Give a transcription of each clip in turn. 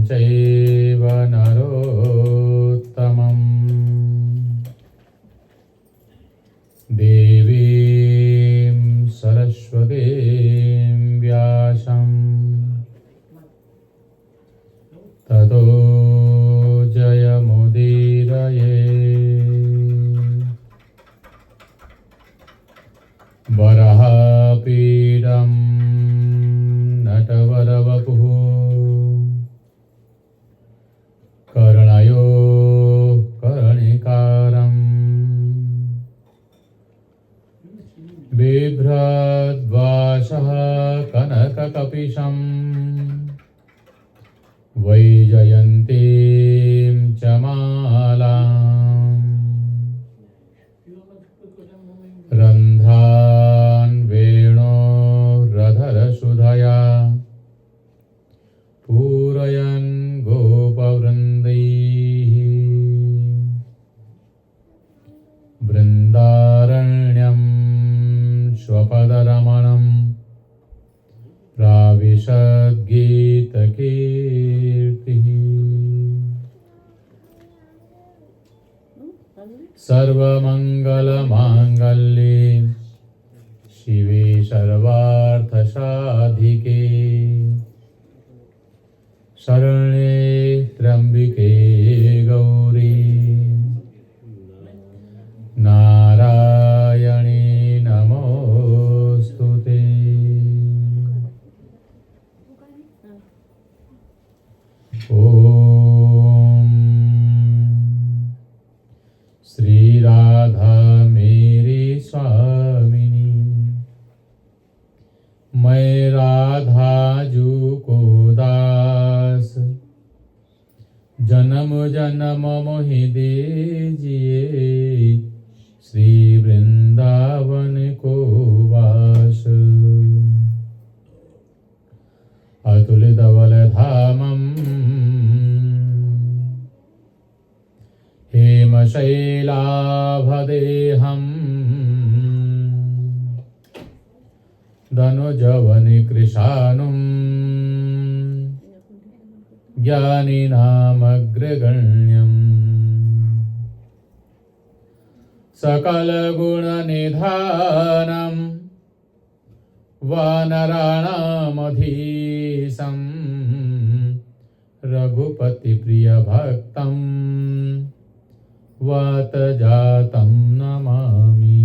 चैव नरोत्तमम् देवीं सरस्वतीं व्यासं ततो जयमुदीरये। वराहपीठं नटवरवपुः कर्णयो कर्णिकारं बिभ्रद्वासः कनककपिशं वैजयन्तीं च मालाम् रन्ध्रान् वेणोरधरसुधया पूरयन् गोपवृन्दैः बृन्दारण्यं स्वपदरमणं प्राविशद्गीतकीर्तिः। सर्वमङ्गलमाङ्गल्ये शिवे सर्वार्थसाधिके शरण्ये त्र्यम्बिके गौरी नारायणी नमोस्तुते। ओम श्री राधा मेरी स्वामिनी, मैं राधा जू को दास, जन्म जन्म मोहि दीजिए श्री वृंदावन को वास। अतुलित बलधामं हेमशैलाभदेहं धनुजवनकृशानुं ज्ञानिनामग्रगण्यम् सकलगुणनिधानं वानराणामधीशं रघुपतिप्रियभक्तं वातजातं नमामि।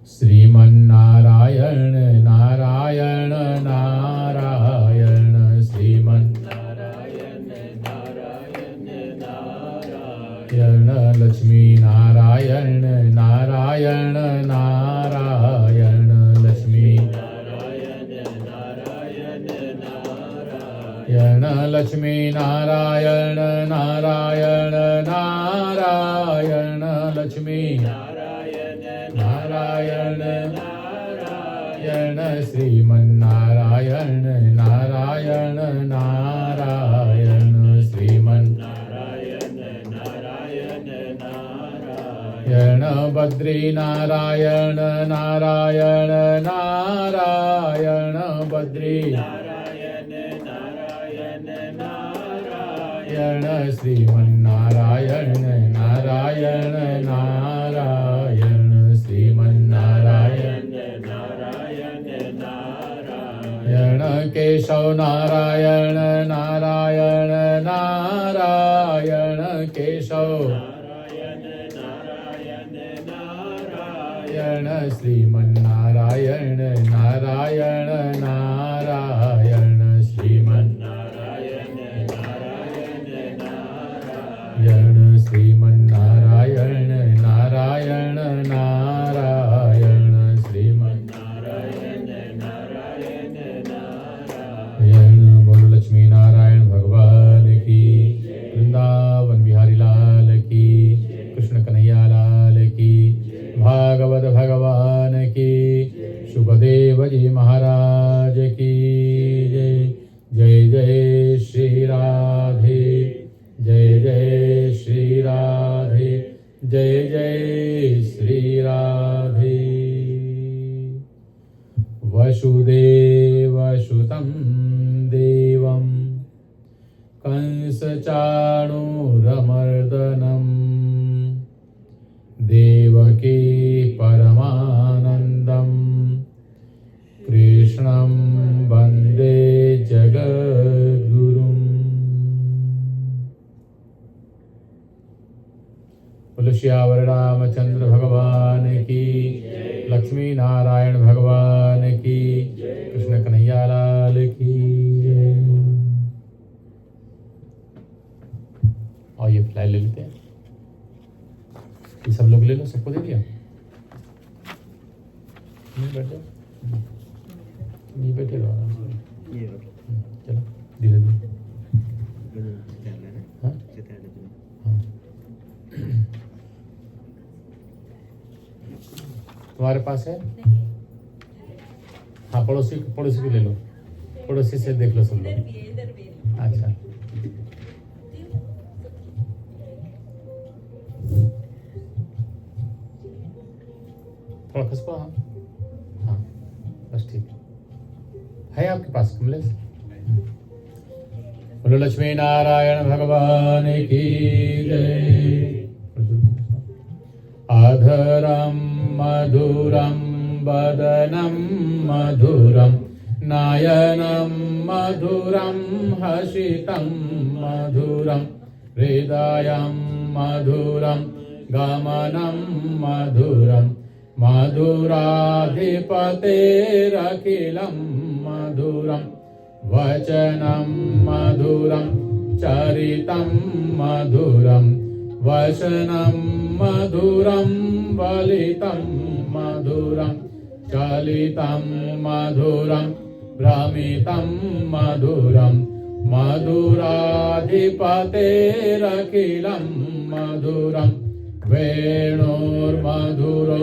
श्रीमन्नारायण नारायण नारायण श्रीमन्नारायण नारायण नारायण लक्ष्मी नारायण नारायण नारायण लक्ष्मी नारायण नारायण नारायण लक्ष्मी नारायण नारायण नारायण लक्ष्मी नारायण नारायण श्रीमन्नारायण नारायण नारायण श्रीमन्नारायण नारायण नारायण बद्री नारायण नारायण नारायण बद्री नारायण नारायण नारायण श्रीमन्नारायण नारायण नारायण श्रीमन्नारायण नारायण नारायण केशव नारायण नारायण नारायण केशव नारायण नारायण नारायण श्रीमन्नारायण नारायण नारायण श्रीमन्नारायण नारायण नारायण श्रीमन्नारायण नारायण नारायण श्रीमन्नारायण नारायण नारायण। बोलो लक्ष्मी नारायण भगवान की, वृंदावन बिहारी लाल की, कृष्ण कन्हैया लाल की, भागवत भगवान की, सुखदेव जी महाराज की जय। जय जय श्री राधे, जय जय श्री राधे, जय जय श्री राधे। वसुदेव वैवस्वतं देवं कंसचाणूरमर्दनं देवकी परमानन्दं कृष्णं वन्दे जगद्गुरुम्। बोलो श्यावर रामचंद्र भगवान की, लक्ष्मी नारायण भगवान की, कृष्ण कन्हैया लाल की जय। और ये फ्लाई ले लेते हैं, ये सब लोग ले लो, सबको दे दिया। नहीं बैठ जाओ, नहीं बैठे रहो आराम से। चलो धीरे धीरे। हाँ हाँ, तुम्हारे पास है? हाँ, पड़ोसी की ले लो, पड़ोसी से देख लो सब लोग। अच्छा, थोड़ा खसको। हाँ हाँ, बस ठीक है आपके पास कमलेश। बोलो लक्ष्मी नारायण भगवान की जय। अधरं मधुरं वदनं मधुरं नयनं मधुरं हसितं मधुरं हृदयं मधुरं गमनं मधुरं मधुराधिपतेरखिलं मधुरं वचनं मधुरं चरितं मधुरं वचनं मधुरं वलितं मधुरं चलितं मधुरं भ्रमितं मधुरं मधुराधिपतेरखिलं मधुरं वेणुर्मधुरो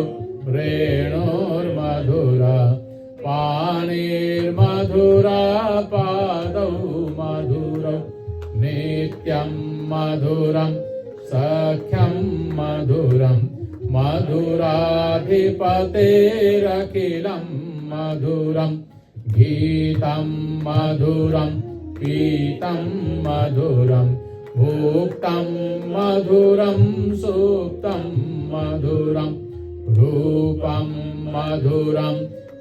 रेणुर्मधुरा पाणिर्मधुरा पादौ मधुरौ नित्यं मधुरं सख्यं मधुरं मधुराधिपतेरखिलं मधुरं गीतं मधुरं पीतं मधुरं भुक्तं मधुरं सुप्तं मधुरं रूपं मधुरं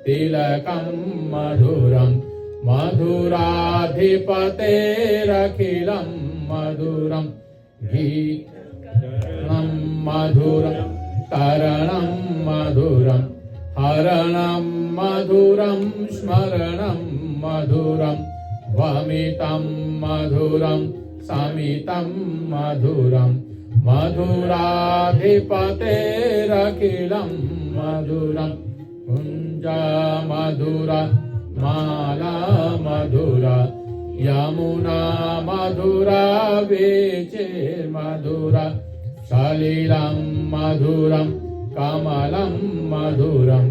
तिलकं मधुरं मधुराधिपतेरखिलं मधुरं गीतं मधुरं तरणं मधुरं हरणं मधुरं स्मरणं मधुरं वमितं मधुरं समितं मधुरं मधुराधिपतेरखिलं मधुरं कुञ्जा मधुरा माला मधुरा यमुना मधुरा वीचिर्मधुरा सलिलं मधुरं कमलं मधुरं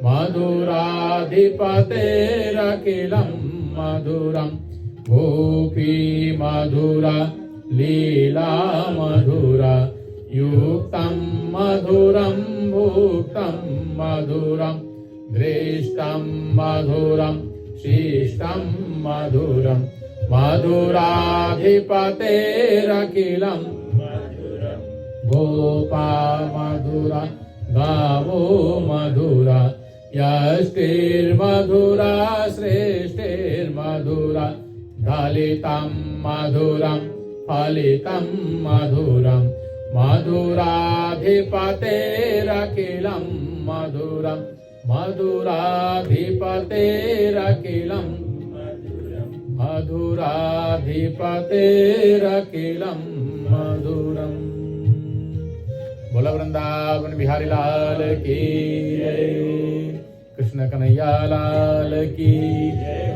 मधुराधिपतेरखिलं मधुरं गोपी मधुरा लीला मधुरा युक्तं मधुरं भुक्तं मधुरं दृष्टं मधुरं शिष्टं मधुरं मधुराधिपतेरखिलं मधुरं गोपा मधुरा गावो मधुरा यष्टिर्मधुरा श्रेष्ठिर्मधुरा दलितं मधुरं फलितं मधुरं मधुराधिपतेरखिलं मधुरं मधुराधिपतेरखिलं मधुराधिपतेरखिलं मधुरम्। बोला वृंदावन बिहारी लाल की जय, कृष्ण कन्हैया लाल की जय।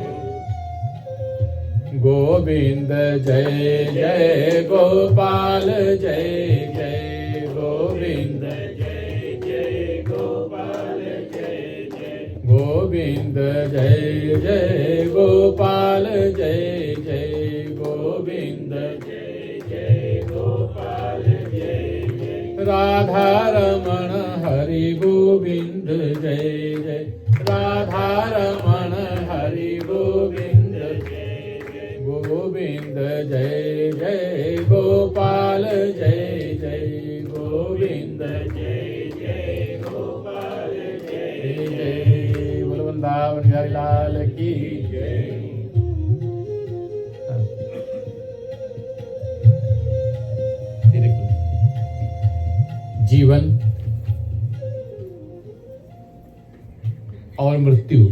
गोविंद जय जय गोपाल जय जय गोविंद जय जय गोपाल जय जय गोविंद जय जय गोपाल जय जय गोविंद जय जय गोपाल जय जय राधा रमण हरि गोविंद जय जय राधा रमण हरि गोविंद जय जय गोपाल जय जय गोविंद जय जय गोपाल जय जय बोल वृंदावन बिहारी लाल की जय। जीवन और मृत्यु,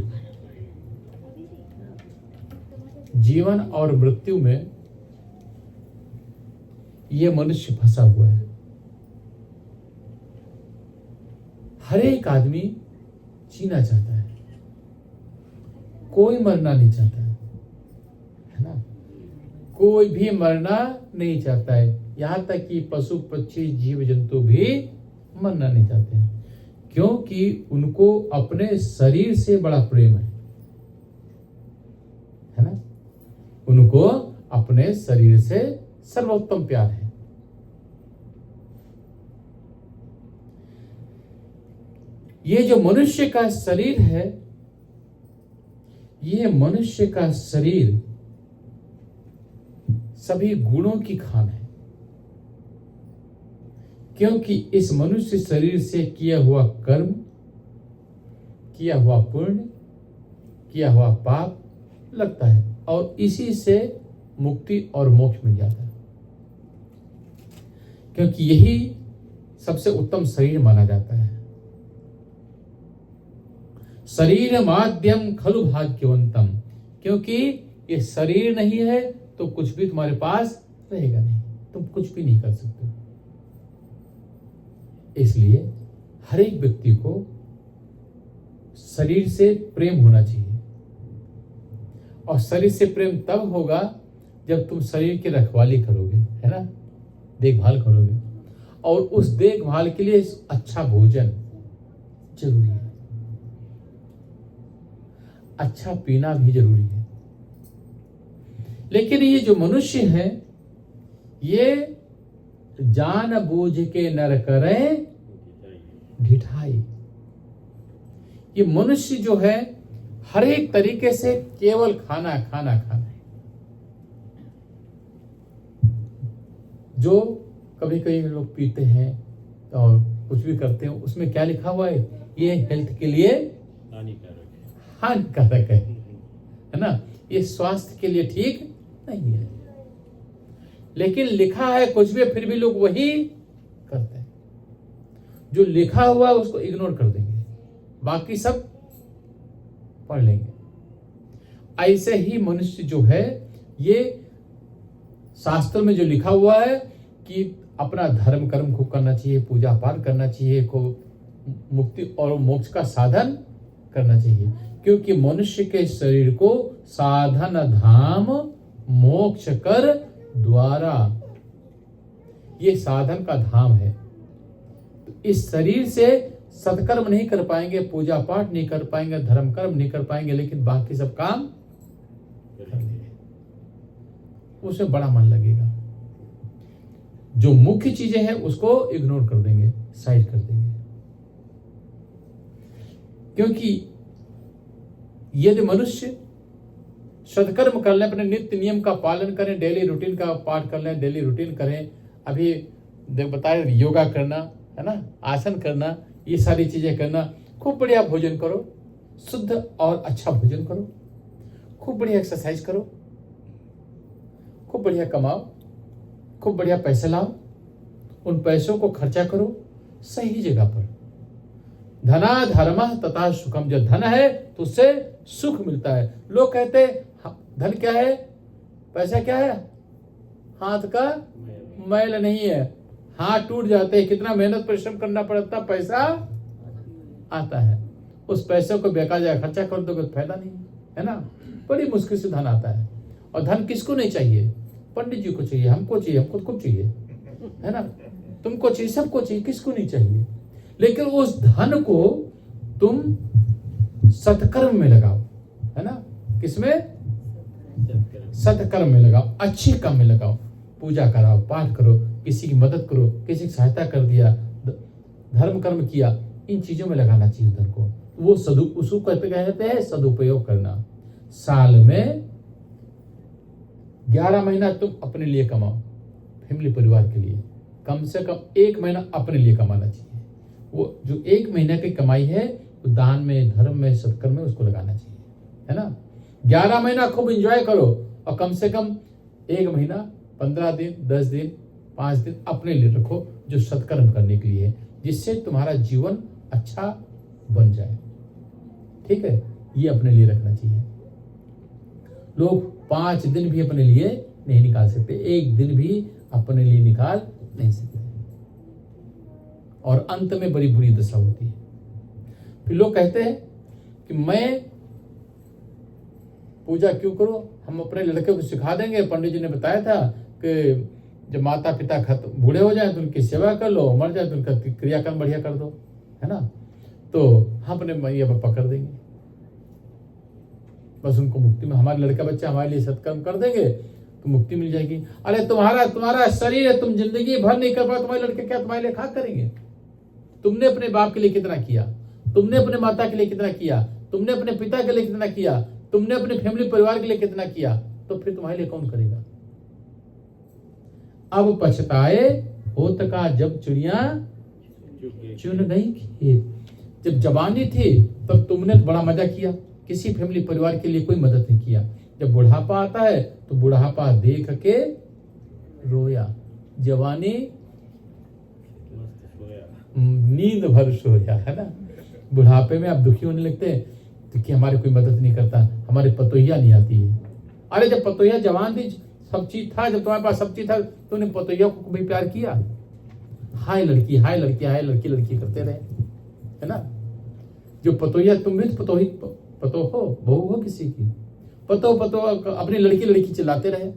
जीवन और मृत्यु में ये मनुष्य फंसा हुआ है। हर एक आदमी जीना चाहता है, कोई मरना नहीं चाहता है ना? कोई भी मरना नहीं चाहता है, यहां तक कि पशु पक्षी जीव जंतु भी मरना नहीं चाहते हैं, क्योंकि उनको अपने शरीर से बड़ा प्रेम है ना? उनको अपने शरीर से सर्वोत्तम प्यार है। ये जो मनुष्य का शरीर है, ये मनुष्य का शरीर सभी गुणों की खान है, क्योंकि इस मनुष्य शरीर से किया हुआ कर्म, किया हुआ पुण्य, किया हुआ पाप लगता है और इसी से मुक्ति और मोक्ष मिल जाता है, क्योंकि यही सबसे उत्तम शरीर माना जाता है। शरीर माध्यम खलु भाग्यवंतम, क्योंकि ये शरीर नहीं है तो कुछ भी तुम्हारे पास रहेगा नहीं, तुम कुछ भी नहीं कर सकते। इसलिए हर एक व्यक्ति को शरीर से प्रेम होना चाहिए, और शरीर से प्रेम तब होगा जब तुम शरीर की रखवाली करोगे, है ना, देखभाल करोगे, और उस देखभाल के लिए अच्छा भोजन जरूरी है, अच्छा पीना भी जरूरी है। लेकिन ये जो मनुष्य है, ये जान बूझ के नर करे ढिठाई। ये मनुष्य जो है हर एक तरीके से केवल खाना खाना खाना है। जो कभी कभी लोग पीते हैं और कुछ भी करते हैं, उसमें क्या लिखा हुआ है? ये हेल्थ के लिए हानिकारक है ना, ये स्वास्थ्य के लिए ठीक नहीं है। लेकिन लिखा है कुछ भी, फिर भी लोग वही करते हैं। जो लिखा हुआ है उसको इग्नोर कर देंगे, बाकी सब पढ़ लेंगे। ऐसे ही मनुष्य जो है, ये शास्त्र में जो लिखा हुआ है कि अपना धर्म कर्म खूब करना चाहिए, पूजा पाठ करना चाहिए, को मुक्ति और मोक्ष का साधन करना चाहिए, क्योंकि मनुष्य के शरीर को साधन धाम मोक्ष कर द्वारा, ये साधन का धाम है। तो इस शरीर से सत्कर्म नहीं कर पाएंगे, पूजा पाठ नहीं कर पाएंगे, धर्म कर्म नहीं कर पाएंगे, लेकिन बाकी सब काम कर लेंगे, उसमें बड़ा मन लगेगा। जो मुख्य चीजें हैं उसको इग्नोर कर देंगे, साइड कर देंगे। क्योंकि यदि मनुष्य सत्कर्म कर ले, अपने नित्य नियम का पालन करें, डेली रूटीन का पाठ कर लें, डेली रूटीन करें, अभी बताए योगा करना है ना, आसन करना, ये सारी चीजें करना, खूब बढ़िया भोजन करो, शुद्ध और अच्छा भोजन करो, खूब बढ़िया एक्सरसाइज करो, खूब बढ़िया कमाओ, खूब बढ़िया पैसे लाओ, उन पैसों को खर्चा करो सही जगह पर। धना धर्म तथा सुखम, जो धन है तो उससे सुख मिलता है। लोग कहते हैं धन क्या है, पैसा क्या है, हाथ का मैल नहीं है, हाथ टूट जाते हैं, कितना मेहनत परिश्रम करना पड़ता, पैसा आता है, उस पैसे को बेकार जाए खर्चा कर दोगे तो फायदा नहीं है ना। बड़ी मुश्किल से धन आता है, और धन किसको नहीं चाहिए? पंडित जी को चाहिए, हमको चाहिए, हमको खूब चाहिए, है ना, तुमको चाहिए, सबको चाहिए, किसको नहीं चाहिए। लेकिन उस धन को तुम सत्कर्म में लगाओ, है ना, किसमें? सत्कर्म में लगाओ, अच्छे काम में लगाओ, पूजा कराओ, पाठ करो, किसी की मदद करो, किसी की सहायता कर दिया, धर्म कर्म किया, इन चीजों में लगाना चाहिए धन को। वो उसको कहते हैं सदुपयोग करना। साल में 11 महीना तुम अपने लिए कमाओ, फैमिली परिवार के लिए कम से कम 1 महीना अपने लिए कमाना चाहिए। वो जो 1 महीने की कमाई है वो दान में, धर्म में, सत्कर्म में उसको लगाना चाहिए, है ना। 11 महीना खूब एंजॉय करो और कम से कम 1 महीना, 15 दिन, 10 दिन, 5 दिन अपने लिए रखो जो सत्कर्म करने के लिए, जिससे तुम्हारा जीवन अच्छा बन जाए। ठीक है, ये अपने लिए रखना चाहिए। लोग 5 दिन भी अपने लिए नहीं निकाल सकते, 1 दिन भी अपने लिए निकाल नहीं सकते, और अंत में बड़ी बुरी दशा होती है। फिर लोग कहते हैं कि मैं पूजा क्यों करूं, हम अपने लड़के को सिखा देंगे। पंडित जी ने बताया था कि जब माता पिता बूढ़े हो जाए तो उनकी सेवा कर लो, मर जाए तो उनका क्रियाकर्म बढ़िया कर दो, है ना। तो हम अपने मैया पापा कर देंगे, बस उनको मुक्ति में, हमारे लड़का बच्चा हमारे लिए सत्कर्म कर देंगे तो मुक्ति मिल जाएगी। अरे तुम्हारा शरीर है, तुम जिंदगी भर नहीं कर पाओ, तुम्हारे लड़के क्या तुम्हारे लिए खा करेंगे। तुमने अपने बाप के लिए कितना किया, तुमने अपने माता के लिए कितना किया, तुमने अपने पिता के लिए कितना किया, तुमने अपने फैमिली परिवार के लिए कितना किया, तो फिर तुम्हारे लिए कौन करेगा। अब पछताए होत का जब चिड़िया चुन गई खेत। जब जवानी थी तब तुमने बड़ा मजा किया, किसी फैमिली परिवार के लिए कोई मदद नहीं किया। जब बुढ़ापा आता है तो बुढ़ापा देख के रोया, जवानी नींद भर सोया, है ना। बुढ़ापे में आप दुखी होने लगते हैं तो कि हमारे कोई मदद नहीं करता, हमारे पतोहिया नहीं आती है। अरे जब पतोहिया जवान थी, सब चीज था, जब तुम्हारे पास सब चीज था, तो उन्हें पतोहिया को भी प्यार किया। हाय लड़की, हाय लड़की, हाय लड़की, लड़की करते रहे, है ना। जो पतोहिया, तुम भी पतो हो, बहू हो किसी की, पतो अपनी लड़की चिल्लाते रहे,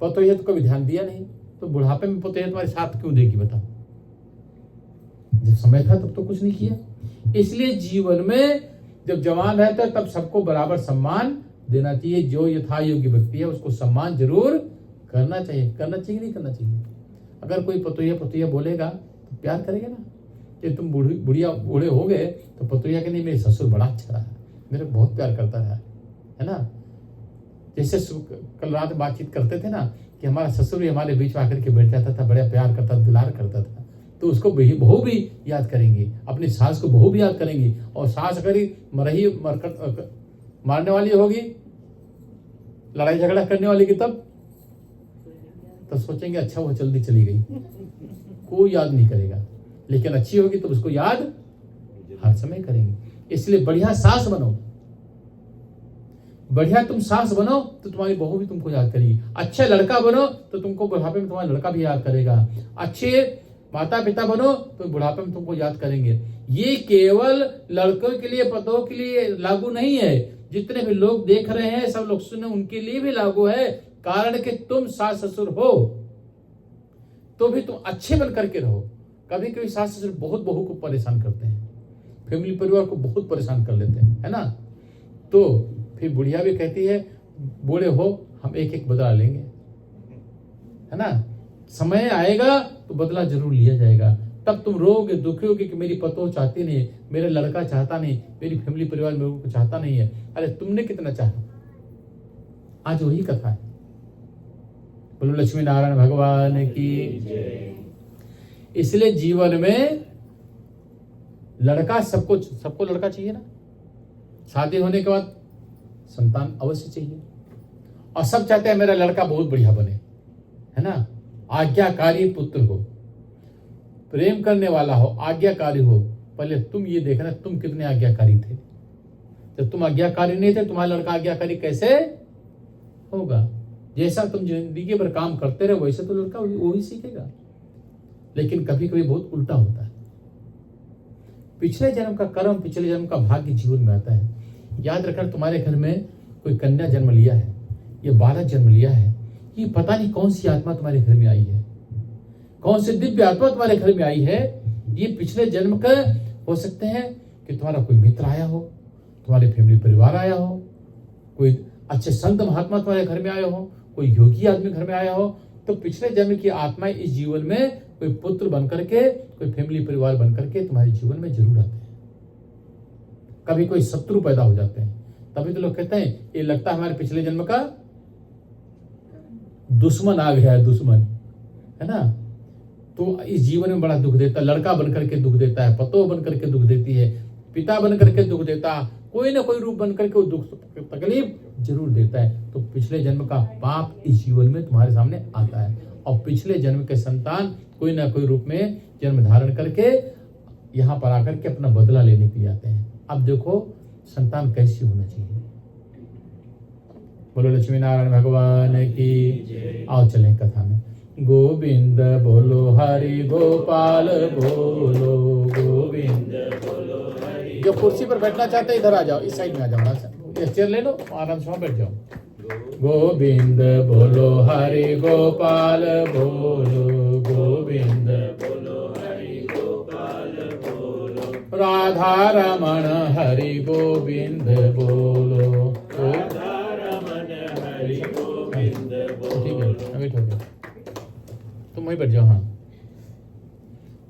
पतोहिया तो कभी ध्यान दिया नहीं, तो बुढ़ापे में पतोहिया तुम्हारे साथ क्यों देगी बताओ। जब समय था तब तो कुछ नहीं किया। इसलिए जीवन में जब जवान रहता है तब सबको बराबर सम्मान देना चाहिए। जो यथा योग्य व्यक्ति है उसको सम्मान जरूर करना चाहिए। करना चाहिए नहीं करना चाहिए। अगर कोई पतोहिया बोलेगा तो प्यार करेगा ना। कि तुम बूढ़े हो गए तो पतोहिया के नहीं, मेरे ससुर बड़ा अच्छा रहा, मेरे बहुत प्यार करता रहा, है ना। जैसे कल रात बातचीत करते थे ना कि हमारा ससुर भी हमारे बीच में आकर के बैठ जाता था, बड़ा प्यार करता, दुलार करता था, तो उसको बहू भी याद करेंगे, अपनी सास को बहू भी याद करेंगी। और सास अगर मारने वाली होगी, लड़ाई झगड़ा करने वाली की, तब तो सोचेंगे अच्छा वो जल्दी चली गई, कोई याद नहीं करेगा। लेकिन अच्छी होगी तो उसको याद हर समय करेंगे। इसलिए बढ़िया सास बनो, बढ़िया तुम सास बनो तो तुम्हारी बहू भी तुमको याद करेगी। अच्छा लड़का बनो तो तुमको बुढ़ापे में तुम्हारा लड़का भी याद करेगा। अच्छे माता पिता बनो तो बुढ़ापे में तुमको याद करेंगे। ये केवल लड़कों के लिए, पतों के लिए लागू नहीं है। जितने भी लोग देख रहे हैं, सब लोग सुने, उनके लिए भी लागू है। कारण कि तुम सास ससुर हो तो भी तुम अच्छे बन करके रहो। कभी कभी सास ससुर बहुत बहू को परेशान करते हैं, फैमिली परिवार को बहुत परेशान कर लेते हैं, है ना। तो फिर बुढ़िया भी कहती है बूढ़े हो हम एक एक बदला लेंगे, है ना। समय आएगा तो बदला जरूर लिया जाएगा। तब तुम रोगे, दुखी होगे कि मेरी पतोह चाहती नहीं, मेरा लड़का चाहता नहीं, मेरी फैमिली परिवार मेरे को चाहता नहीं है। अरे तुमने कितना चाहा, आज वही कथा है। बोलो लक्ष्मी नारायण भगवान की। इसलिए जीवन में लड़का सबको लड़का चाहिए ना। शादी होने के बाद संतान अवश्य चाहिए, और सब चाहते हैं मेरा लड़का बहुत बढ़िया बने, है ना। आज्ञाकारी पुत्र हो, प्रेम करने वाला हो, आज्ञाकारी हो। पहले तुम ये देखना तुम कितने आज्ञाकारी थे। जब तुम आज्ञाकारी नहीं थे, तुम्हारा लड़का आज्ञाकारी कैसे होगा। जैसा तुम जिंदगी भर काम करते रहे वैसे तो लड़का वही सीखेगा। लेकिन कभी कभी बहुत उल्टा होता है। पिछले जन्म का कर्म, पिछले जन्म का भाग्य जीवन में आता है। याद रखना, तुम्हारे घर में कोई कन्या जन्म लिया है, ये बालक जन्म लिया है, ये पता नहीं कौन सी आत्मा तुम्हारे घर में आई है, कौन सी दिव्य आत्मा तुम्हारे घर में आई है। ये पिछले जन्म का हो सकते हैं कि तुम्हारा कोई मित्र आया हो, तुम्हारे फैमिली परिवार आया हो, कोई अच्छे संत महात्मा तुम्हारे घर में आया हो, कोई योगी आदमी घर में आया हो। तो पिछले जन्म की आत्माएं इस जीवन में कोई पुत्र बनकर के, कोई फैमिली परिवार बनकर के तुम्हारे जीवन में जरूर आते हैं। कभी कोई शत्रु पैदा हो जाते हैं, तभी तो लोग कहते हैं ये लगता है हमारे पिछले जन्म का दुश्मन आ गया है, दुश्मन, है ना, तो इस जीवन में बड़ा दुख देता है। लड़का बन करके दुख देता है, पतोह बन करके दुख देती है, पिता बन करके दुख देता, कोई ना कोई रूप बन करके वो दुख तकलीफ जरूर देता है। तो पिछले जन्म का पाप इस जीवन में तुम्हारे सामने आता है, और पिछले जन्म के संतान कोई ना कोई रूप में जन्म धारण करके यहाँ पर आकर के अपना बदला लेने के लिए आते हैं। अब देखो संतान कैसी होना चाहिए। बोलो लक्ष्मी नारायण भगवान की। आओ चलें कथा में। गोविंद बोलो हरि गोपाल बोलो गोविंद बोलो हरि। जो कुर्सी पर बैठना चाहते हैं इधर आ जाओ, इस साइड में आ जाओ, ये चेयर ले लो, आराम से बैठ जाओ। गोविंद बोलो हरि गोपाल बोलो गोविंद बोलो हरि गोपाल बोलो। राधा रमण हरि गोविंद बोलो। राधा रमण हरि गोविंद बोलो। ठीक है, अभी हो गया, तुम वहीं बैठ जाओ। हाँ,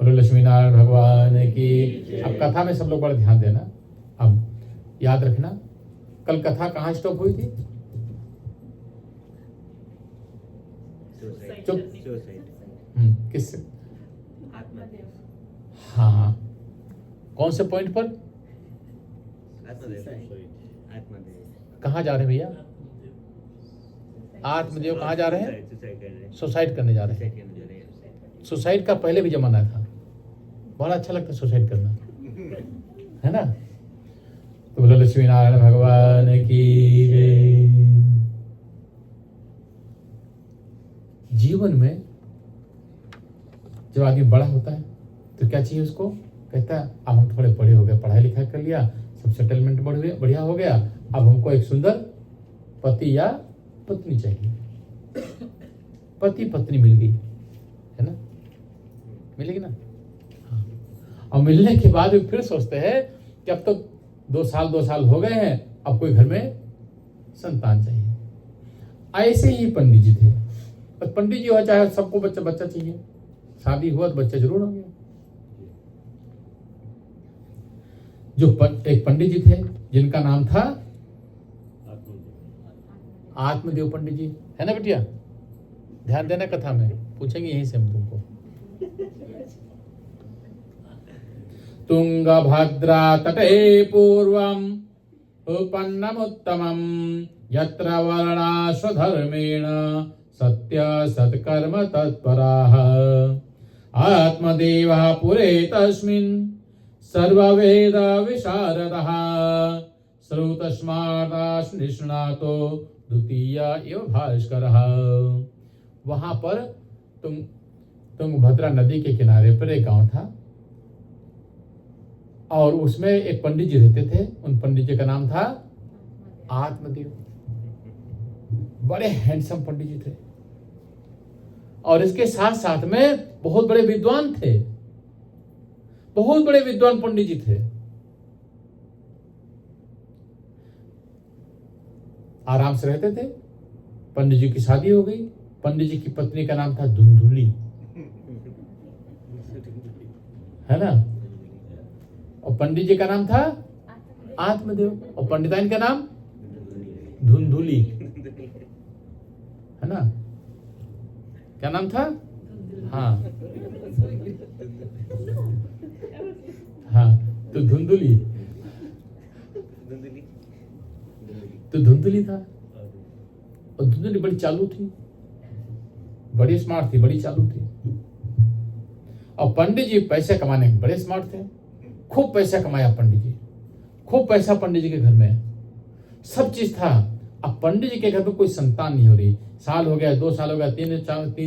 बोलो लक्ष्मी नारायण भगवान की। अब कथा में सब लोग बड़ा ध्यान देना। अब याद रखना कल कथा कहाँ स्टॉप हुई थी? चुप। किससे? हाँ, कौन से पॉइंट पर? कहाँ जा रहे हैं भैया? आत्मदेव कहाँ जा रहे हैं? सुसाइड करने जा रहे हैं। सुसाइड का पहले भी जमाना था, बड़ा अच्छा लगता है सुसाइड करना, है ना। तो बोलो लक्ष्मी नारायण भगवान की जय। जीवन में जब आदमी बड़ा होता है तो क्या चाहिए उसको? कहता है अब हम थोड़े बड़े हो गए, पढ़ाई लिखाई कर लिया, सब सेटलमेंट बढ़िया हो गया, अब हमको एक सुंदर पति या पत्नी चाहिए। पति पत्नी मिल गई, है ना, मिलेगी ना। हाँ। और मिलने के बाद भी फिर सोचते हैं कि अब तो 2 साल हो गए हैं, अब कोई घर में संतान चाहिए। ऐसे ही पंडित जी थे। और पंडित जी हो चाहे सबको बच्चा चाहिए, शादी हुआ तो बच्चा जरूर हो गया। जो एक पंडित जी थे जिनका नाम था आत्मदेव पंडित जी, है ना बेटिया, ध्यान देना कथा में, पूछेंगे यहीं से हम तुमको। तुंगभद्रा तटे पूर्वम उपन्नमुत्तमं यत्र वर्णा स्वधर्मेण सत्य सत्कर्म तत्पराः आत्मदेवः पुरे तस्मिन् सर्ववेद विशारदः श्रुतस्मार्तास् निष्णातो द्वितीय एव भास्करः। वहां पर तुंगभद्रा नदी के किनारे पर एक गांव था, और उसमें एक पंडित जी रहते थे। उन पंडित जी का नाम था आत्मदेव। बड़े हैंडसम पंडित जी थे, और इसके साथ साथ में बहुत बड़े विद्वान थे, बहुत बड़े विद्वान पंडित जी थे। आराम से रहते थे। पंडित जी की शादी हो गई। पंडित जी की पत्नी का नाम था धुंधुली, है ना, और पंडित जी का नाम था आत्मदेव, और पंडिताइन का नाम धुंधुली, है ना। क्या नाम था? हाँ हाँ, तो धुंधुली था। और धुंधुली बड़ी चालू थी, बड़ी स्मार्ट थी, बड़ी चालू थी। और पंडित जी पैसे कमाने में बड़े स्मार्ट थे। खूब पैसा कमाया पंडित जी, खूब पैसा पंडित जी के घर में, सब चीज था। अब पंडित जी के घर में कोई संतान नहीं हो रही। साल हो गया, 2 साल हो गया, 3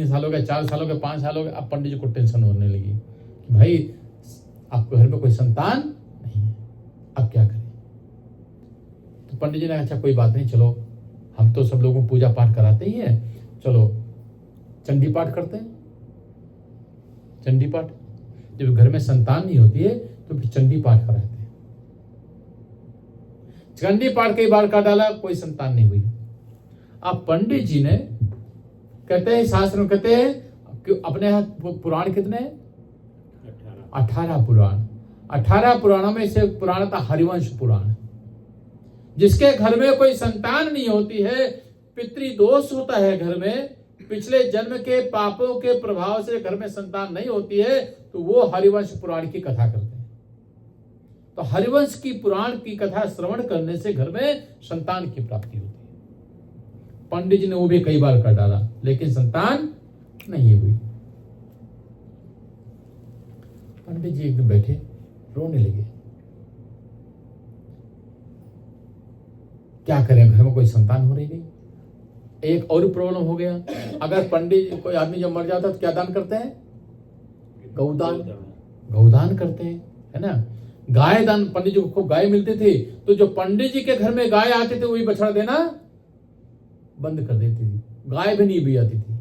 साल हो गया, 4 साल हो गया, 5 साल हो गया। अब पंडित जी को टेंशन होने लगी कि भाई आपके घर में कोई संतान नहीं है, अब क्या करें। तो पंडित जी ने अच्छा कोई बात नहीं, चलो हम तो सब लोगों को पूजा पाठ कराते ही हैं, चलो चंडी पाठ करते हैं। चंडी पाठ, जब घर में संतान नहीं होती है तो फिर चंडी पाठ कराते हैं। चंडी पाठ कई बार कर डाला, कोई संतान नहीं हुई। अब पंडित जी ने कहते हैं, शास्त्र में कहते हैं कि अपने यहाँ पुराण कितने? 18 पुराण। 18 पुराणों में से पुराण था हरिवंश पुराण। जिसके घर में कोई संतान नहीं होती है, पितृदोष होता है घर में, पिछले जन्म के पापों के प्रभाव से घर में संतान नहीं होती है तो वो हरिवंश पुराण की कथा करते हैं। तो हरिवंश की पुराण की कथा श्रवण करने से घर में संतान की प्राप्ति होती है। पंडित जी ने वो भी कई बार कर डाला लेकिन संतान नहीं हुई। पंडित जी एकदम बैठे रोने लगे, क्या करें, घर में कोई संतान हो रही नहीं। एक और प्रॉब्लम हो गया, अगर पंडित कोई आदमी जब मर जाता तो क्या दान करते हैं? गौदान। गौदान करते हैं, है ना। गाय दान, पंडित जी को खूब गाय मिलते थे तो जो पंडित जी के घर में गाय आते थे वही बछड़ा देना बंद कर देती थी, गाय भी नहीं भी आती थी।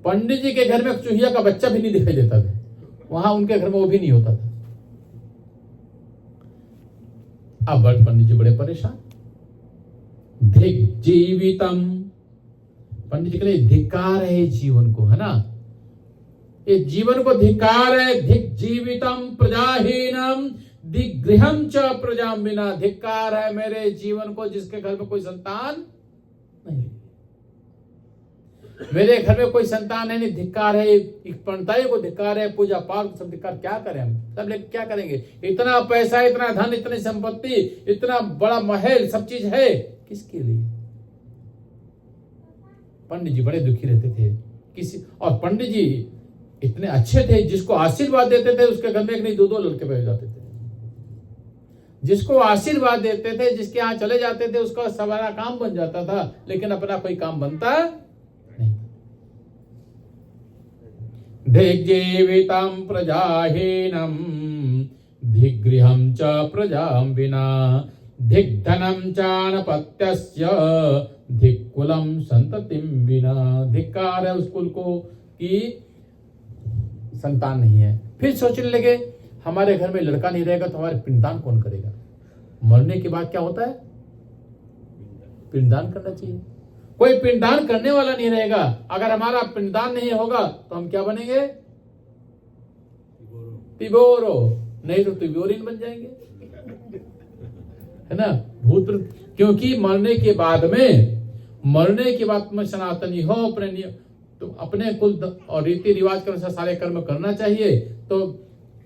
पंडित जी के घर में चूहिया का बच्चा भी नहीं दिखाई देता था, वहां उनके घर में वो भी नहीं होता था। अब पंडित जी बड़े परेशान। धिक जीवितम, पंडित जी के लिए धिक्कार है जीवन को, है ना, ये जीवन को धिक्कार है। धिक जीवितम प्रजाहीनम दिग्गृहम च प्रजाम बिना, धिक्कार है मेरे जीवन को जिसके घर में कोई संतान नहीं, मेरे घर में कोई संतान है नहीं, धिक्कार है। पंडिताई को धिक्कार है, पूजा पाठ सब धिक्कार। क्या करें हम सब, लेकिन क्या करेंगे? इतना पैसा, इतना धन, इतनी संपत्ति, इतना बड़ा महल, सब चीज है, किसके लिए? पंडित जी बड़े दुखी रहते थे किसी, और पंडित जी इतने अच्छे थे, जिसको आशीर्वाद देते थे उसके घर में एक नहीं दो लड़के बैठ जाते थे। जिसको आशीर्वाद देते थे, जिसके यहाँ चले जाते थे, उसका सवारा काम बन जाता था, लेकिन अपना कोई काम बनता नहीं। धिक जीवितम प्रजाहीनम धिगृहम च प्रजाम विना धिक धनम चानपत्यस्य धिक कुलम संततिम विना, धिक्कार है उस कुल को कि संतान नहीं है। फिर सोचने लगे हमारे घर में लड़का नहीं रहेगा तो हमारे पिंडदान कौन करेगा? मरने के बाद क्या होता है? पिंडदान करना चाहिए। कोई पिंडदान करने वाला नहीं रहेगा। अगर हमारा पिंडदान नहीं होगा तो हम क्या बनेंगे? तिबोरो, नहीं तो तिबोरिन बन जाएंगे, है ना, भूत। क्योंकि मरने के बाद तुम सनातनी हो, अपने नियम तो अपने कुल और रीति रिवाज के अनुसार सारे कर्म करना चाहिए। तो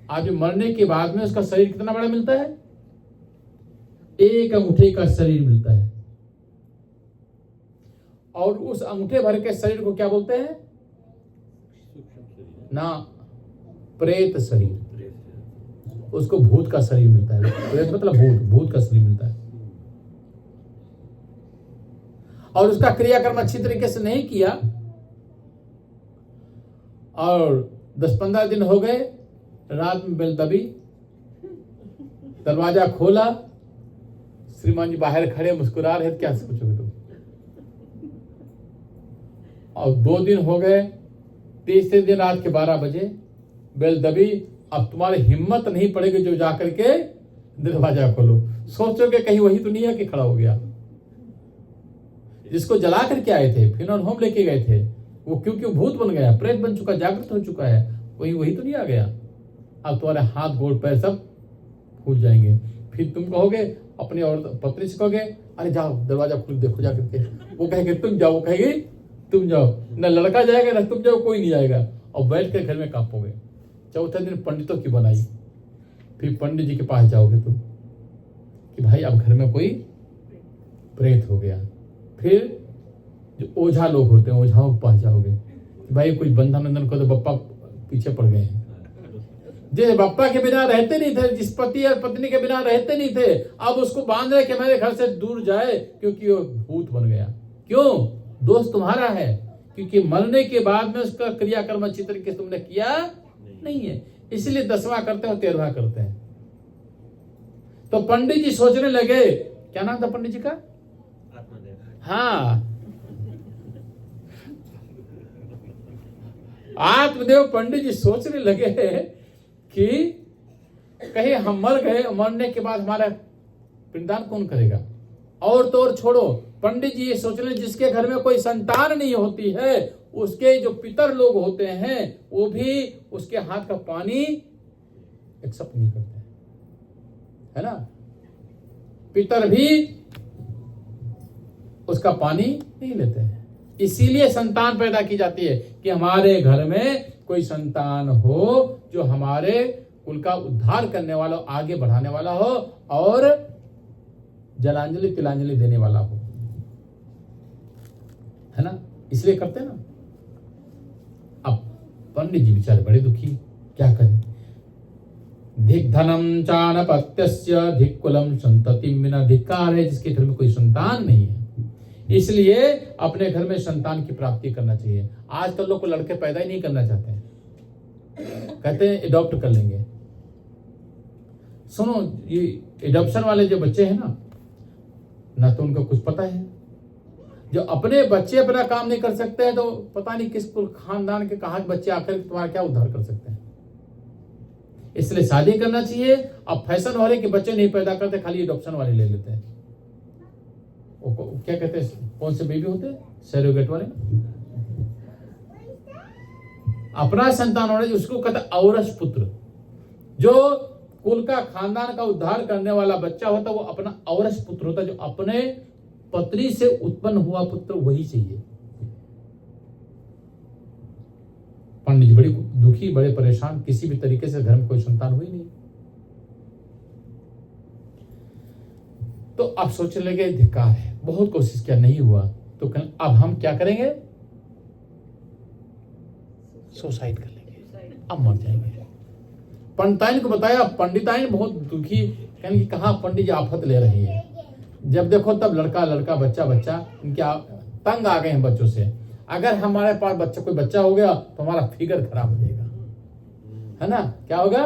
आज मरने के बाद में उसका शरीर कितना बड़ा मिलता है? एक अंगूठे का शरीर मिलता है, और उस अंगूठे भर के शरीर को क्या बोलते हैं? ना, प्रेत शरीर। उसको भूत का शरीर मिलता है। प्रेत मतलब भूत का शरीर मिलता है। और उसका क्रियाकर्म अच्छी तरीके से नहीं किया और 10-15 दिन हो गए, रात में बेल दबी, दरवाजा खोला, श्रीमान जी बाहर खड़े मुस्कुरा रहे, क्या सोचोगे तुम? और 2 दिन हो गए, तीसरे दिन रात के 12 बजे बेल दबी। अब तुम्हारी हिम्मत नहीं पड़ेगी जो जाकर के दरवाजा खोलो। सोचोगे कहीं वही तो नहीं है कि खड़ा हो गया जिसको जला करके आए थे, फिनोल होम लेके गए थे, वो क्योंकि भूत बन गया, प्रेत बन चुका, जागृत हो चुका है, वही तो नहीं आ गया। अब तुम्हारे हाथ गोड़ पैर सब फूल जाएंगे। फिर तुम कहोगे अपनी और पत्नी से कहोगे अरे जाओ दरवाजा खोल देखो जा करके, वो कहेंगे तुम जाओ, वो कहेगी तुम जाओ, ना लड़का जाएगा ना तुम जाओ, कोई नहीं जाएगा, और बैठ के घर में कांपोगे। चौथे दिन पंडितों की बनाई, फिर पंडित जी के पास जाओगे तुम कि भाई अब घर में कोई प्रेत हो गया। फिर जो ओझा लोग होते हैं, ओझाओं के पास जाओगे, भाई कुछ बंधन बंधन को, तो बप्पा पीछे पड़ गए हैं। जिस बप्पा के बिना रहते नहीं थे, जिस पति और पत्नी के बिना रहते नहीं थे, अब उसको बांध रहे कि मेरे घर से दूर जाए, क्योंकि वो भूत बन गया। क्यों? दोष तुम्हारा है, क्योंकि मरने के बाद में उसका क्रियाकर्म अच्छी तरीके से तुमने किया नहीं है, इसलिए 10वां करते हैं और 13वां करते हैं। तो पंडित जी सोचने लगे, क्या नाम था पंडित जी का? हाँ, आत्मदेव। पंडित जी सोचने लगे कि कहीं हम मर गए, मरने के बाद हमारा पिंडदान कौन करेगा? और तो और छोड़ो, पंडित जी ये सोच रहे जिसके घर में कोई संतान नहीं होती है, उसके जो पितर लोग होते हैं वो भी उसके हाथ का पानी एक्सेप्ट नहीं करते, है ना। पितर भी उसका पानी नहीं लेते हैं। इसीलिए संतान पैदा की जाती है कि हमारे घर में कोई संतान हो जो हमारे कुल का उद्धार करने वाला, आगे बढ़ाने वाला हो और जलांजलि तिलांजलि देने वाला हो, है ना। इसलिए करते ना। अब पंडित जी बेचारे बड़े दुखी, क्या करें। धिक धनम चानपत्यस्य धिक कुलम संततिम विना, धिक्कार है जिसके घर में कोई संतान नहीं है, इसलिए अपने घर में संतान की प्राप्ति करना चाहिए। आजकल लोग को लड़के पैदा ही नहीं करना चाहते हैं, कहते हैं एडॉप्ट कर लेंगे। सुनो, ये एडॉप्शन वाले जो बच्चे हैं ना तो उनको कुछ पता है। जो अपने बच्चे अपना काम नहीं कर सकते हैं तो पता नहीं किस खानदान के कहा बच्चे आकर तुम्हारा क्या उद्धार कर सकते हैं। इसलिए शादी करना चाहिए। अब फैशन हो रहे कि बच्चे नहीं पैदा करते, खाली एडॉप्शन वाले ले लेते हैं। क्या कहते हैं, कौन से बेबी होते हैं, सैरोगेट वाले। अपना संतान होने उसको कहते हैं औरस पुत्र। जो कुल का खानदान का उद्धार करने वाला बच्चा होता है वो अपना औरस पुत्र होता है, जो अपने पत्नी से उत्पन्न हुआ पुत्र वही चाहिए। पंडित जी बड़ी दुखी, बड़े परेशान, किसी भी तरीके से घर में कोई संतान हुई नहीं। तो अब सोचने लगे धिक्कार है, बहुत कोशिश किया नहीं हुआ, तो अब हम क्या करेंगे, सुसाइड कर लेंगे, अब मर जाएंगे। पंडिताइन को बताया, पंडिताइन बहुत दुखी, कहने की कहा पंडित जी आफत ले रही है। जब देखो तब लड़का लड़का बच्चा बच्चा, इनके तंग आ गए हैं बच्चों से। अगर हमारे पास बच्चा कोई बच्चा हो गया तो हमारा फिगर खराब हो जाएगा, है ना। क्या होगा,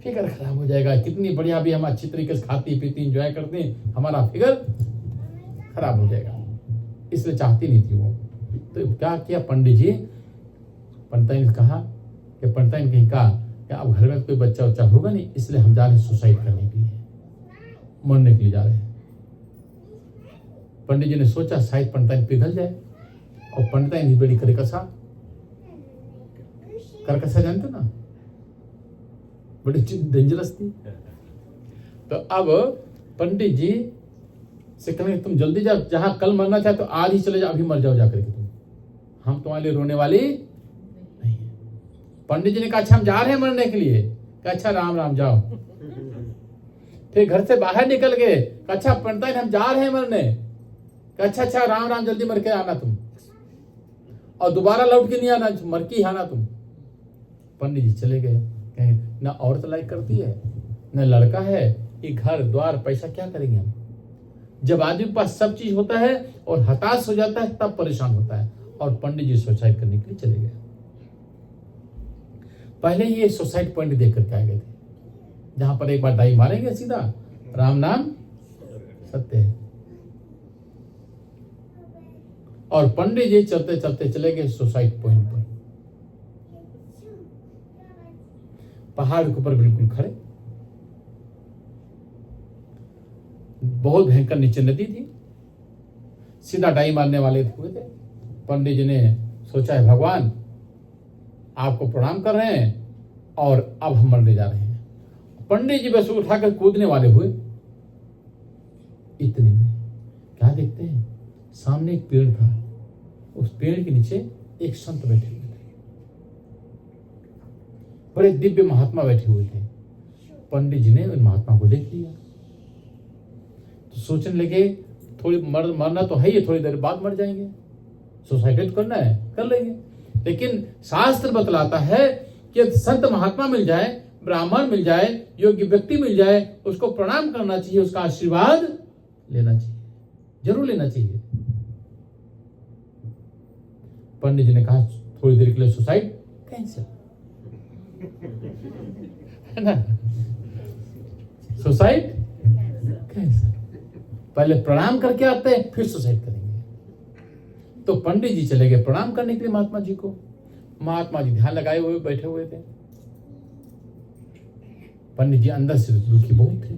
फिगर खराब हो जाएगा। कितनी बढ़िया भी हम अच्छी तरीके से खाती पीती एंजॉय करते हैं, हमारा फिगर खराब हो जाएगा। इसलिए चाहती नहीं थी वो। तो क्या किया पंडित जी, पंडिताइन ने कहा कि पंडिताइन कहीं कहा कि अब घर में कोई बच्चा बच्चा होगा नहीं, इसलिए हम जा रहे हैं सुसाइड करने के लिए, मरने के लिए जा रहे हैं। पंडित जी ने सोचा शायद पंडिताइन पिघल जाए, और पंडिताइन ही बड़ी करकसा जानते ना, बड़ी डेंजरस थी। तो अब पंडित जी से कहेंगे तुम जल्दी जाओ, जहां कल मरना चाहे तो आज ही चले जाओ, अभी मर जाओ जाकर के तुम, हम तुम्हारे लिए रोने वाली नहीं है। पंडित जी ने कहा अच्छा हम जा रहे हैं मरने के लिए, कहा अच्छा राम राम जाओ। फिर घर से बाहर निकल गए, कहा अच्छा पंडित हम जा रहे हैं मरने, कहा अच्छा अच्छा राम राम जल्दी मर के आना तुम, और दोबारा लौट के नहीं आना, मर के ही आना तुम। पंडित जी चले गए, कहें ना औरत लाइक करती है न लड़का है, ये घर द्वार पैसा क्या करेंगे हम। जब आदमी के पास सब चीज होता है और हताश हो जाता है तब परेशान होता है। और पंडित जी सुसाइड करने के लिए चले गए। पहले ही ये सुसाइड पॉइंट देख करके आ गए थे, जहां पर एक बार डाई मारेंगे सीधा राम नाम सत्य है। और पंडित जी चलते चलते चले गए सुसाइड पॉइंट पर, पहाड़ के ऊपर बिल्कुल खड़े। बहुत भयंकर नीचे नदी थी, सीधा डाई मारने वाले हुए थे। पंडित जी ने सोचा है भगवान आपको प्रणाम कर रहे हैं और अब हम मरने जा रहे हैं। पंडित जी बस उठाकर कूदने वाले हुए, इतने में क्या देखते हैं, सामने एक पेड़ था, उस पेड़ के नीचे एक संत बैठे हुए थे, बड़े दिव्य महात्मा बैठे हुए थे। पंडित जी ने उन महात्मा को देख लिया तो सोचने लगे थोड़ी मरना तो है ही, थोड़ी देर बाद मर जाएंगे, सुसाइड करना है कर लेंगे। लेकिन शास्त्र बतलाता है कि संत महात्मा मिल जाए, ब्राह्मण मिल जाए, योग्य व्यक्ति मिल जाए, उसको प्रणाम करना चाहिए, उसका आशीर्वाद लेना चाहिए, जरूर लेना चाहिए। पंडित जी ने कहा थोड़ी देर के लिए सुसाइड कैंसिल, है ना, सुसाइड कैंसिल। पहले प्रणाम करके आते हैं फिर सुसाइड करेंगे। तो पंडित जी चले गए प्रणाम करने के लिए महात्मा जी को। महात्मा जी ध्यान लगाए हुए बैठे हुए थे। पंडित जी अंदर से दुखी बहुत थे।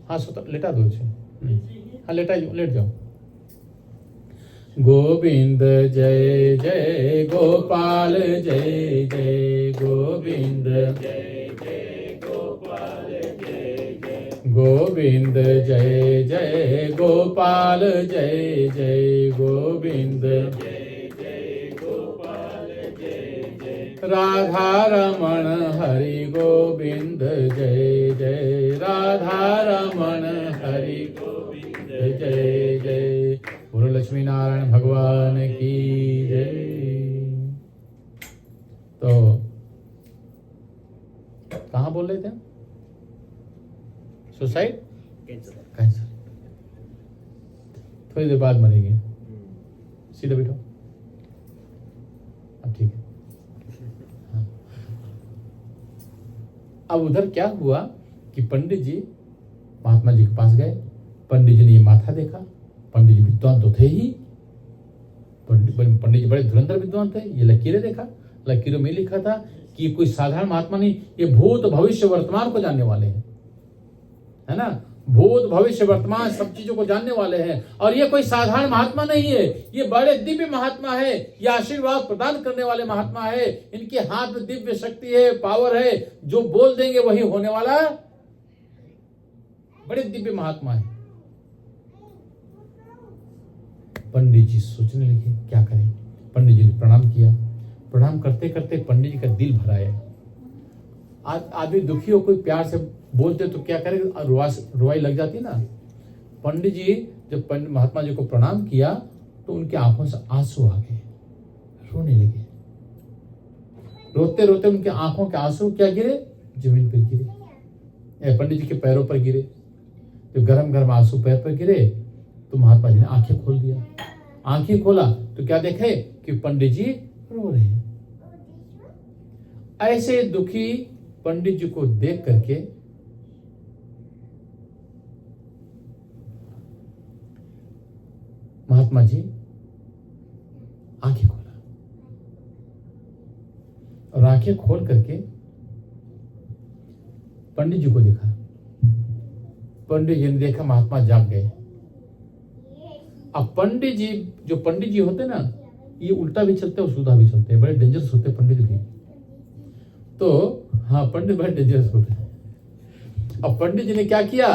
हाँ सोता लेटा दो, हाँ लेट जाओ। गोविंद जय जय गोपाल जय जय गोविंद जय जय गोपाल गोविंद जय जय गोपाल जय जय गोविंद जय जय गोपाल जय जय राधा रमण हरि गोविंद जय जय राधा रमण हरि गोविंद जय जय। बोलो लक्ष्मी नारायण भगवान की जय। तो कहाँ बोल रहे थे? Suicide, cancer. थोड़ी देर बाद मरेंगे। सीधे बैठो, अब ठीक है। हाँ। अब उधर क्या हुआ कि पंडित जी महात्मा जी के पास गए। पंडित जी ने ये माथा देखा। पंडित जी विद्वान तो थे ही, पंडित जी बड़े धुरंधर विद्वान थे। ये लकीरें देखा, लकीरों में लिखा था कि कोई साधारण महात्मा नहीं, ये भूत भविष्य वर्तमान को जानने वाले हैं, है ना। भूत भविष्य वर्तमान सब चीजों को जानने वाले हैं। और ये कोई साधारण महात्मा नहीं है, ये बड़े दिव्य महात्मा है। ये आशीर्वाद प्रदान करने वाले महात्मा है। इनके हाथ में दिव्य शक्ति है, पावर है। जो बोल देंगे वही होने वाला बड़े दिव्य महात्मा है। पंडित जी सोचने लगे क्या करें। पंडित जी ने प्रणाम किया। प्रणाम करते करते पंडित जी का दिल भर आया। आदमी दुखी हो, कोई प्यार से बोलते तो क्या करे, रुआई लग जाती ना। पंडित जी जब महात्मा जी को प्रणाम किया तो उनकी आंखों से आंसू आ गए, रोने लगे। रोते रोते उनके आंखों के आंसू क्या गिरे, जमीन पर गिरे। पंडित जी के पैरों पर गिरे। तो गरम गरम आंसू पैर पर गिरे तो महात्मा जी ने आंखें खोल दिया। आंखें खोला तो क्या देखे कि पंडित जी रो रहे हैं। ऐसे दुखी पंडित जी को देख करके महात्मा जी आंखें खोला और आंखें खोल करके पंडित जी को देखा। पंडित जी ने देखा महात्मा जाग गए। अब पंडित जी होते ना, ये उल्टा भी चलते और सीधा भी चलते हैं, बड़े डेंजरस होते हैं पंडित भी। तो हाँ, पंडित बड़े डेंजरस होते हैं। अब पंडित जी ने क्या किया,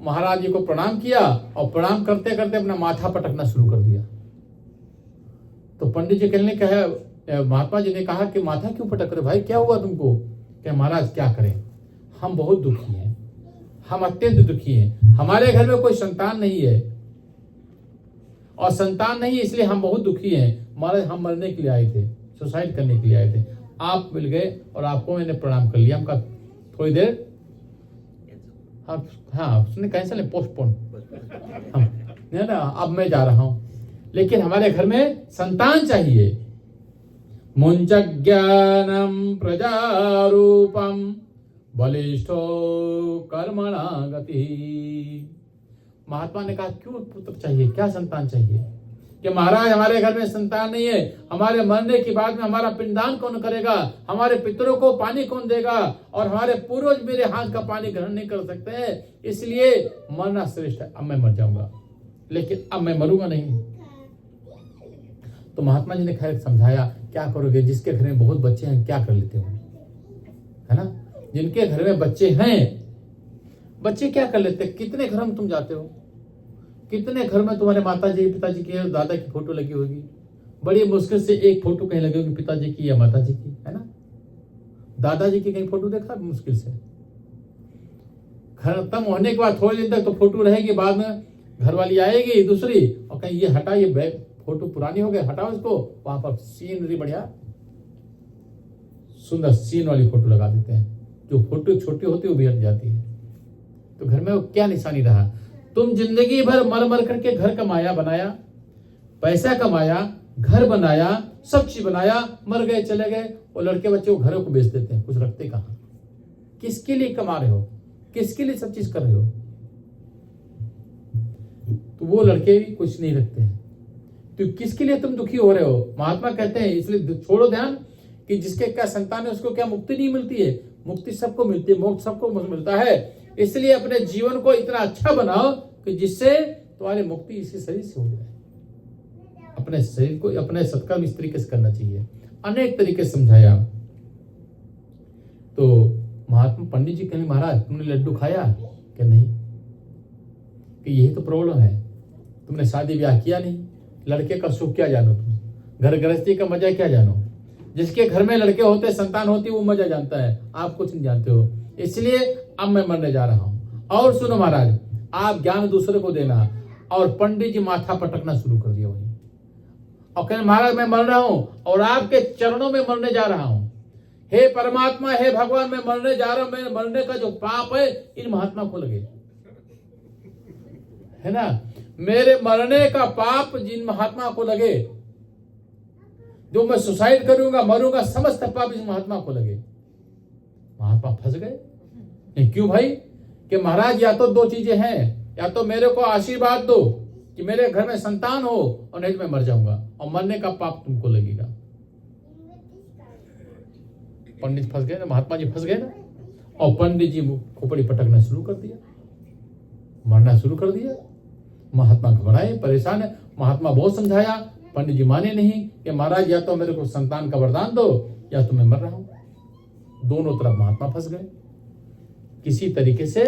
महाराज जी को प्रणाम किया और प्रणाम करते करते अपना माथा पटकना शुरू कर दिया। तो पंडित जी कहने कहा, महात्मा जी ने कहा कि माथा क्यों पटक रहे भाई, क्या हुआ तुमको? क्या महाराज क्या करें, हम बहुत दुखी हैं, हम अत्यंत दुखी हैं। हमारे घर में कोई संतान नहीं है और संतान नहीं इसलिए हम बहुत दुखी हैं। महाराज हम मरने के लिए आए थे, सुसाइड करने के लिए आए थे, आप मिल गए और आपको मैंने प्रणाम कर लिया। हम कहा थोड़ी देर हाँ उसने कैंसिल है, पोस्टपोन है ना, अब मैं जा रहा हूं, लेकिन हमारे घर में संतान चाहिए। मुंचज्ञानम प्रजारूपम बलिष्ठो कर्मणा गति। महात्मा ने कहा क्यों पुत्र चाहिए, क्या संतान चाहिए? कि महाराज हमारे घर में संतान नहीं है, हमारे मरने के बाद में हमारा पिंडदान कौन करेगा, हमारे पितरों को पानी कौन देगा, और हमारे पूर्वज मेरे हाथ का पानी ग्रहण नहीं कर सकते हैं, इसलिए मरना श्रेष्ठ है। अब मैं मर जाऊंगा, लेकिन अब मैं मरूंगा नहीं। तो महात्मा जी ने खैर समझाया, क्या करोगे, जिसके घर में बहुत बच्चे हैं क्या कर लेते हो, है ना। जिनके घर में बच्चे हैं, बच्चे क्या कर लेते, कितने घर में तुम जाते हो, कितने घर में तुम्हारे माताजी पिताजी की दादा की फोटो लगी होगी, बड़ी मुश्किल से एक फोटो कहीं लगी होगी पिताजी की या माताजी की, है ना। दादाजी की कहीं फोटो देखा मुश्किल से। खत्म होने के बाद थोड़े दिन तक तो फोटो रहेगी, बाद में घर वाली आएगी दूसरी और कहीं ये हटा, ये बैग फोटो पुरानी हो गई, हटाओ इसको, वहां पर सीनरी बढ़िया सुंदर सीन वाली फोटो लगा देते हैं। जो फोटो छोटी होती है वो भी हट जाती है। तो घर में वो क्या निशानी रहा। तुम जिंदगी भर मर मर करके घर कमाया बनाया, पैसा कमाया, घर बनाया, सब चीज बनाया, मर गए चले गए, और लड़के बच्चे को घरों को बेच देते हैं, कुछ रखते कहां। किसके लिए कमा रहे हो, किसके लिए सब चीज कर रहे हो? तो वो लड़के भी कुछ नहीं रखते हैं, तो किसके लिए तुम दुखी हो रहे हो? महात्मा कहते हैं इसलिए छोड़ो ध्यान कि जिसके क्या संतान है उसको क्या मुक्ति नहीं मिलती है। मुक्ति सबको मिलती है, मोक्ष सबको मिलता है। इसलिए अपने जीवन को इतना अच्छा बनाओ कि जिससे तुम्हारी मुक्ति इसी शरीर से हो जाए। अपने शरीर को अपने सत्कर्म इस तरीके से करना चाहिए। अनेक तरीके से समझाया। तो महात्मा पंडित जी कहने, महाराज तुमने लड्डू खाया? कि नहीं, कि यही तो प्रॉब्लम है, तुमने शादी ब्याह किया नहीं, लड़के का सुख क्या जानो, तुम घर गृहस्थी का मजा क्या जानो। जिसके घर में लड़के होते, संतान होती, वो मजा जानता है, आप कुछ नहीं जानते हो। इसलिए अब मैं मरने जा रहा हूं। और सुनो महाराज, आप ज्ञान दूसरे को देना। और पंडित जी माथा पटकना शुरू कर दिया वही, और कहने महाराज मैं मर रहा हूं और आपके चरणों में मरने जा रहा हूं। हे परमात्मा, हे भगवान, मैं मरने जा रहा हूं, मेरे मरने का जो पाप है इन महात्मा को लगे, है ना। मेरे मरने का पाप जिन महात्मा को लगे, जो मैं सुसाइड करूंगा, मरूंगा, समस्त पाप इस महात्मा को लगे। महात्मा फंस गए। क्यों भाई? कि महाराज या तो दो चीजें हैं, या तो मेरे को आशीर्वाद दो कि मेरे घर में संतान हो, और नहीं तो मैं मर जाऊंगा, और मरने का पाप तुमको लगेगा। पंडित फंस गए ना, महात्मा जी फंस गए ना, और पंडित जी खोपड़ी पटकना शुरू कर दिया, मरना शुरू कर दिया। महात्मा घबराए, परेशान है। महात्मा बहुत समझाया, पंडित जी माने नहीं कि महाराज या तो मेरे को संतान का वरदान दो, या तो मैं मर रहा हूं। दोनों तरफ महात्मा फंस गए। किसी तरीके से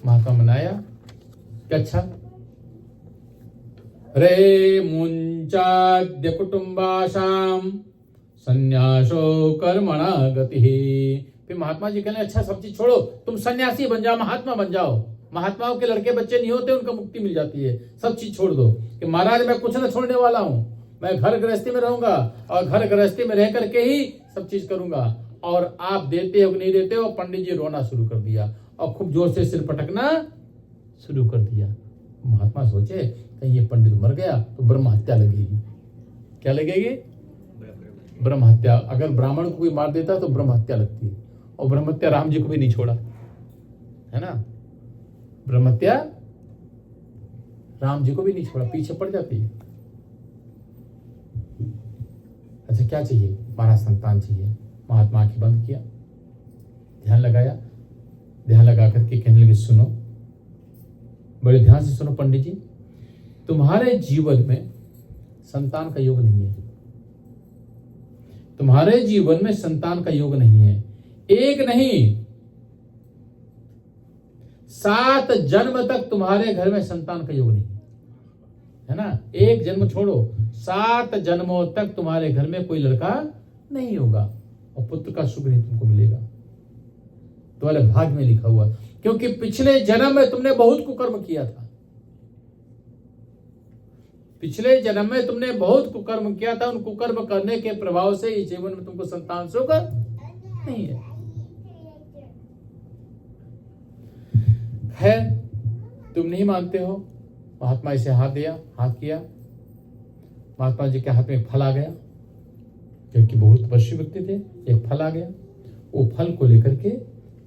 महात्मा मनाया कि अच्छा, रे मुंचाद्य कुटुंबाशाम संन्यासो कर्मणा गति। फिर महात्मा जी कहने अच्छा सब चीज छोड़ो, तुम सन्यासी बन जाओ, महात्मा बन जाओ। महात्माओं के लड़के बच्चे नहीं होते, उनको मुक्ति मिल जाती है। सब चीज छोड़ दो कि महाराज मैं कुछ न छोड़ने वाला हूं, मैं घर गृहस्थी में रहूंगा, और घर गृहस्थी में रह करके ही सब चीज करूंगा। और आप देते हो कि नहीं देते हो। पंडित जी रोना शुरू कर दिया और खूब जोर से सिर पटकना शुरू कर दिया। महात्मा सोचे कहीं ये पंडित मर गया तो ब्रह्म हत्या लगेगी। क्या लगेगी? ब्रह्म हत्या। अगर ब्राह्मण को कोई मार देता तो ब्रह्म हत्या लगती है, और ब्रह्म हत्या राम जी को भी नहीं छोड़ा, है ना। ब्रह्म हत्या राम जी को भी नहीं छोड़ा, पीछे पड़ जाती है। अच्छा क्या चाहिए? हमारा संतान चाहिए। महात्मा आंखें बंद किया, ध्यान लगाया, ध्यान लगा करके कहने लगे सुनो, बड़े ध्यान से सुनो पंडित जी, तुम्हारे जीवन में संतान का योग नहीं है। तुम्हारे जीवन में संतान का योग नहीं है। एक नहीं, 7 जन्म तक तुम्हारे घर में संतान का योग नहीं है ना। एक जन्म छोड़ो, 7 जन्मों तक तुम्हारे घर में कोई लड़का नहीं होगा, और पुत्र का सुख नहीं तुमको मिलेगा। तुम्हारे भाग्य में लिखा हुआ, क्योंकि पिछले जन्म में तुमने बहुत कुकर्म किया था। पिछले जन्म में तुमने बहुत कुकर्म किया था। उन कुकर्म करने के प्रभाव से इस जीवन में तुमको संतान सुख नहीं है। है तुम नहीं मानते हो। महात्मा इसे हाथ दिया, हाथ किया, महात्मा जी के हाथ में एक फल आ गया, क्योंकि बहुत तपस्वी व्यक्ति थे। एक फल आ गया, वो फल को लेकर के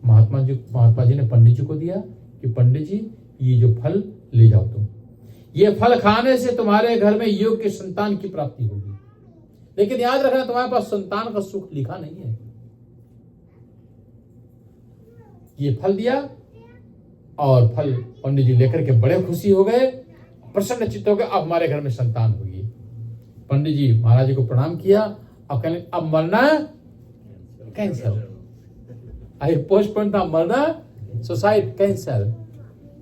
महात्मा जी ने पंडित जी को दिया कि पंडित जी ये जो फल ले जाओ तुम, ये फल खाने से तुम्हारे घर में योग्य संतान की प्राप्ति होगी। लेकिन याद रखना तुम्हारे पास संतान का सुख लिखा नहीं है। ये फल दिया, और फल पंडित जी लेकर के बड़े खुशी हो गए, प्रसन्न चित्त हो गए, अब हमारे घर में संतान होगी। पंडित जी महाराज जी को प्रणाम किया और कहने अब मरना कैंसल। आई पोस्टपोन था, मरना सुसाइड कैंसल।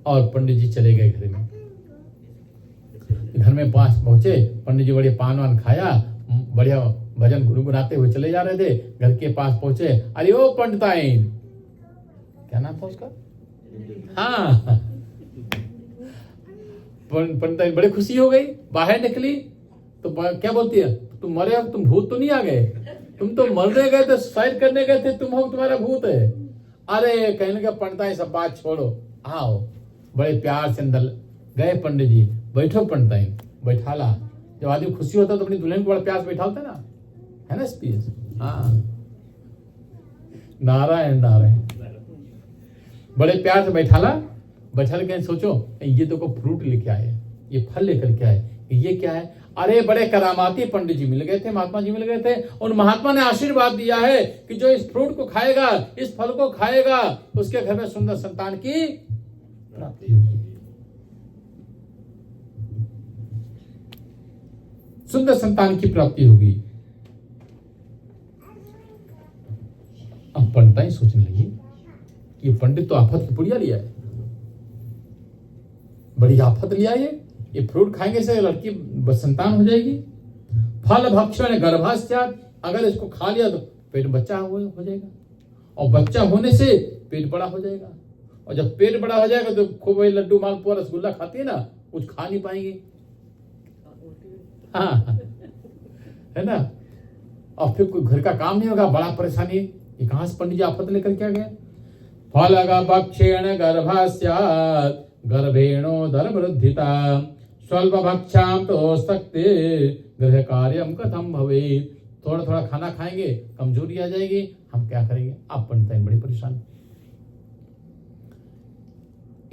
और पंडित जी चले गए घर में। घर में पास पहुंचे, पंडित जी बढ़िया पान वान खाया, बढ़िया भजन गुनगुनाते हुए चले जा रहे थे। घर के पास पहुंचे, अरे ओ पंडिताइन, क्या नाम था उसका? हाँ, पंडिताइन बड़ी खुशी हो गई। बाहर निकली तो क्या बोलती है, तुम मरे हो, तुम भूत तो नहीं आ गए? तुम तो मरने गए थे, सुसाइड करने गए थे, तुम हो तुम्हारा भूत है। अरे कहने का पंडिताइन सब बात छोड़ो, आओ। बड़े प्यार से अंदर गए पंडित जी, बैठो पंडिताइन, बैठाला। जब आदमी खुशी होता तो अपनी दुल्हन को बड़ा प्यार से बैठा होता ना, है ना स्पीच। हाँ, नारायण नारायण। बड़े प्यार से बैठाला। बैठा के सोचो ये तो को फ्रूट लेके आए, ये फल लेकर के आए, ये क्या है? अरे बड़े करामाती पंडित जी मिल गए थे, महात्मा जी मिल गए थे। उन महात्मा ने आशीर्वाद दिया है कि जो इस फ्रूट को खाएगा, इस फल को खाएगा, उसके घर में सुंदर संतान की प्राप्ति होगी, सुंदर संतान की प्राप्ति होगी। अब पंडिताई सोचने लगी, ये पंडित तो आफत की पुड़िया लिया है, बड़ी आफत लिया ये फ्रूट खाएंगे से लड़की संतान हो जाएगी। फल भक्षण गर्भास्यात्, अगर इसको खा लिया तो पेट बच्चा हो जाएगा, और बच्चा होने से पेट बड़ा हो जाएगा, और जब पेट बड़ा हो जाएगा तो खूब वही लड्डू मालपुआ रसगुल्ला खाती है ना, कुछ खा नहीं पाएंगे। हाँ है ना, और फिर कोई घर का काम नहीं होगा, बड़ा परेशानी। ये कहां से पंडित जी आफत लेकर क्या गए? फल भक्षेण गर्भास्यात् गर्भेणोदरवृद्धिता स्वल्प भक्षाम तो सकते गृह कार्यम कथम भवे। थोड़ा थोड़ा खाना खाएंगे, कमजोरी आ जाएगी, हम क्या करेंगे? आप पंडित बड़ी परेशान।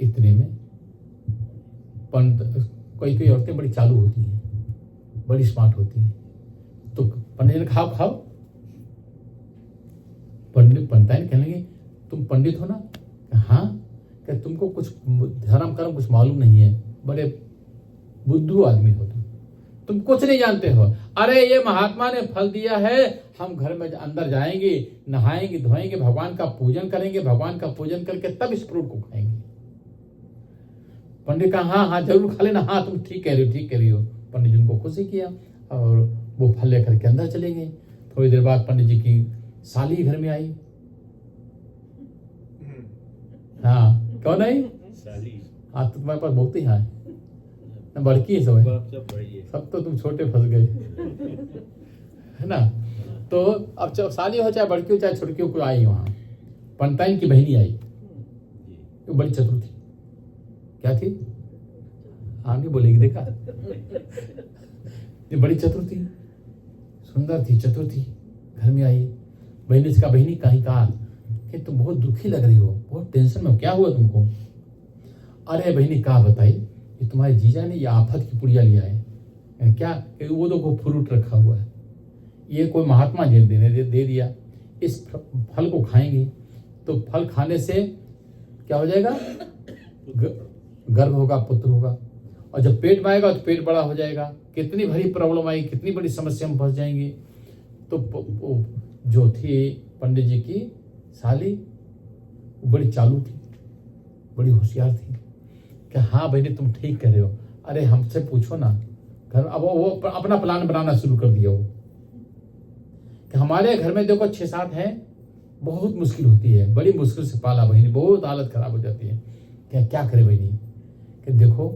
इतने में कोई कोई औरतें बड़ी चालू होती हैं, बड़ी स्मार्ट होती हैं, तो पंडित ने खाओ खाओ। पंडित कहने लगे तुम पंडित हो ना? हाँ। क्या तुमको कुछ धर्म कर्म कुछ मालूम नहीं है, बड़े बुद्धू आदमी हो तुम कुछ नहीं जानते हो। अरे ये महात्मा ने फल दिया है, हम घर में अंदर जाएंगे, नहाएंगे धोएंगे, भगवान का पूजन करेंगे, भगवान का पूजन करके तब इस फ्रूट को खाएंगे। पंडित कहा हाँ हाँ जरूर खा लेना, हाँ तुम ठीक कह रही हो। पंडित जी को खुशी किया और वो फल लेकर के अंदर चले गए। थोड़ी देर बाद पंडित जी की साली घर में आई। हाँ कौन आई? साली। हाँ तो तुम्हारे पास बहुत ही है, बड़की है सब तो तुम छोटे फंस गए है ना। तो अब साली हो चाहे बड़की हो चाहे छोटकी हो, कोई आई वहां। पंडिताइन की बहनी आई, वो बड़ी चतुर थी। क्या थी? हाँ नहीं बोलेगी, देखा ये बड़ी चतुर थी, सुंदर थी, चतुर थी। घर में आई, बहनी से कहा बहनी कहीं कहा कि तुम बहुत दुखी लग रही हो, बहुत टेंशन में हो, क्या हुआ तुमको? अरे बहनी कहा बताई कि तुम्हारे जीजा ने ये आफत की पुड़िया लिया है। क्या? वो देखो फ्रूट रखा हुआ है, ये कोई महात्मा जी ने दे दिया, इस फल को खाएंगे तो फल खाने से क्या हो जाएगा? गर्भ होगा, पुत्र होगा, और जब पेट में आएगा तो पेट बड़ा हो जाएगा। कितनी बड़ी प्रॉब्लम आई, कितनी बड़ी समस्या में फंस जाएंगे। तो जो थी पंडित जी की साली, वो बड़ी चालू थी, बड़ी होशियार थी। क्या हाँ बहनी तुम ठीक कह रहे हो, अरे हमसे पूछो ना घर। अब वो अपना प्लान बनाना शुरू कर दिया। वो कि हमारे घर में देखो 6-7 हैं, बहुत मुश्किल होती है, बड़ी मुश्किल से पाला बहनी, बहुत हालत खराब हो जाती है। क्या करे बहनी? कि देखो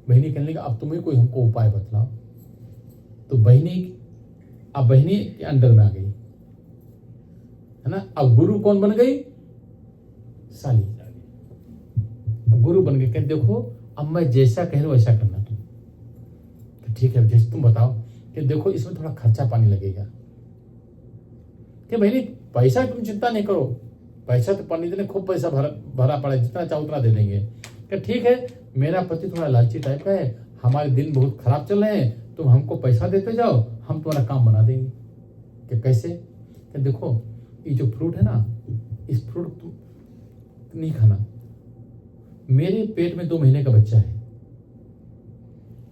बहनी कहने लगा अब तुम्हें कोई हमको उपाय बतलाओ। तो अब बहनी के अंडर में आ गई है ना। अब गुरु कौन बन गई? साली। गुरु बन गए। कहते देखो अब मैं जैसा कह रहा हूं वैसा करना तुम। तो ठीक है जैसे तुम बताओ। कि देखो इसमें थोड़ा खर्चा पानी लगेगा। कि बहनी पैसा तुम चिंता नहीं करो, पैसा तो पंडित ने खूब पैसा भरा पड़ा, जितना चाहो उतना दे देंगे। कि ठीक है मेरा पति थोड़ा लालची टाइप का है, हमारे दिन बहुत खराब चल रहे हैं, तुम हमको पैसा देते जाओ, हम तुम्हारा काम बना देंगे। कि कैसे? कि देखो ये जो फ्रूट है ना, इस फ्रूट तुम नहीं खाना। मेरे पेट में 2 महीने का बच्चा है।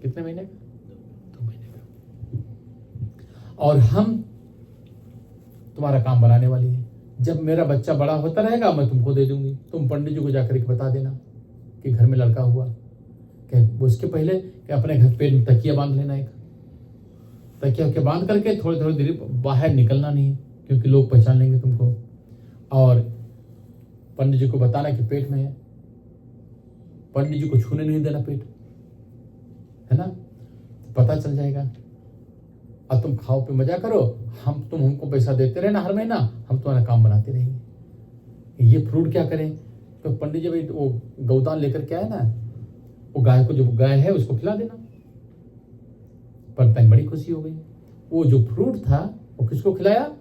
कितने महीने का? 2 महीने का। और हम तुम्हारा काम बनाने वाली है। जब मेरा बच्चा बड़ा होता रहेगा मैं तुमको दे दूंगी, तुम पंडित जी को जाकर के बता देना कि घर में लड़का हुआ। उसके पहले कि अपने घर पेट में तकिया बांध लेना, एक तकिया के बांध करके थोड़ी थोड़ी देर बाहर निकलना नहीं, क्योंकि लोग पहचान लेंगे तुमको। और पंडित जी को बताना कि पेट में है, पंडित जी को छूने नहीं देना पेट, है ना, पता चल जाएगा। अब तुम खाओ पे मजा करो, तुम हमको पैसा देते रहना हर महीना, हम तुम्हारा काम बनाते रहेंगे। ये फ्रूट क्या करें? तो पंडित जी भाई वो गौदान लेकर के आए ना, वो गाय को, जो गाय है उसको खिला देना। पंडित बड़ी खुशी हो गई। वो जो फ्रूट था वो किसको खिलाया?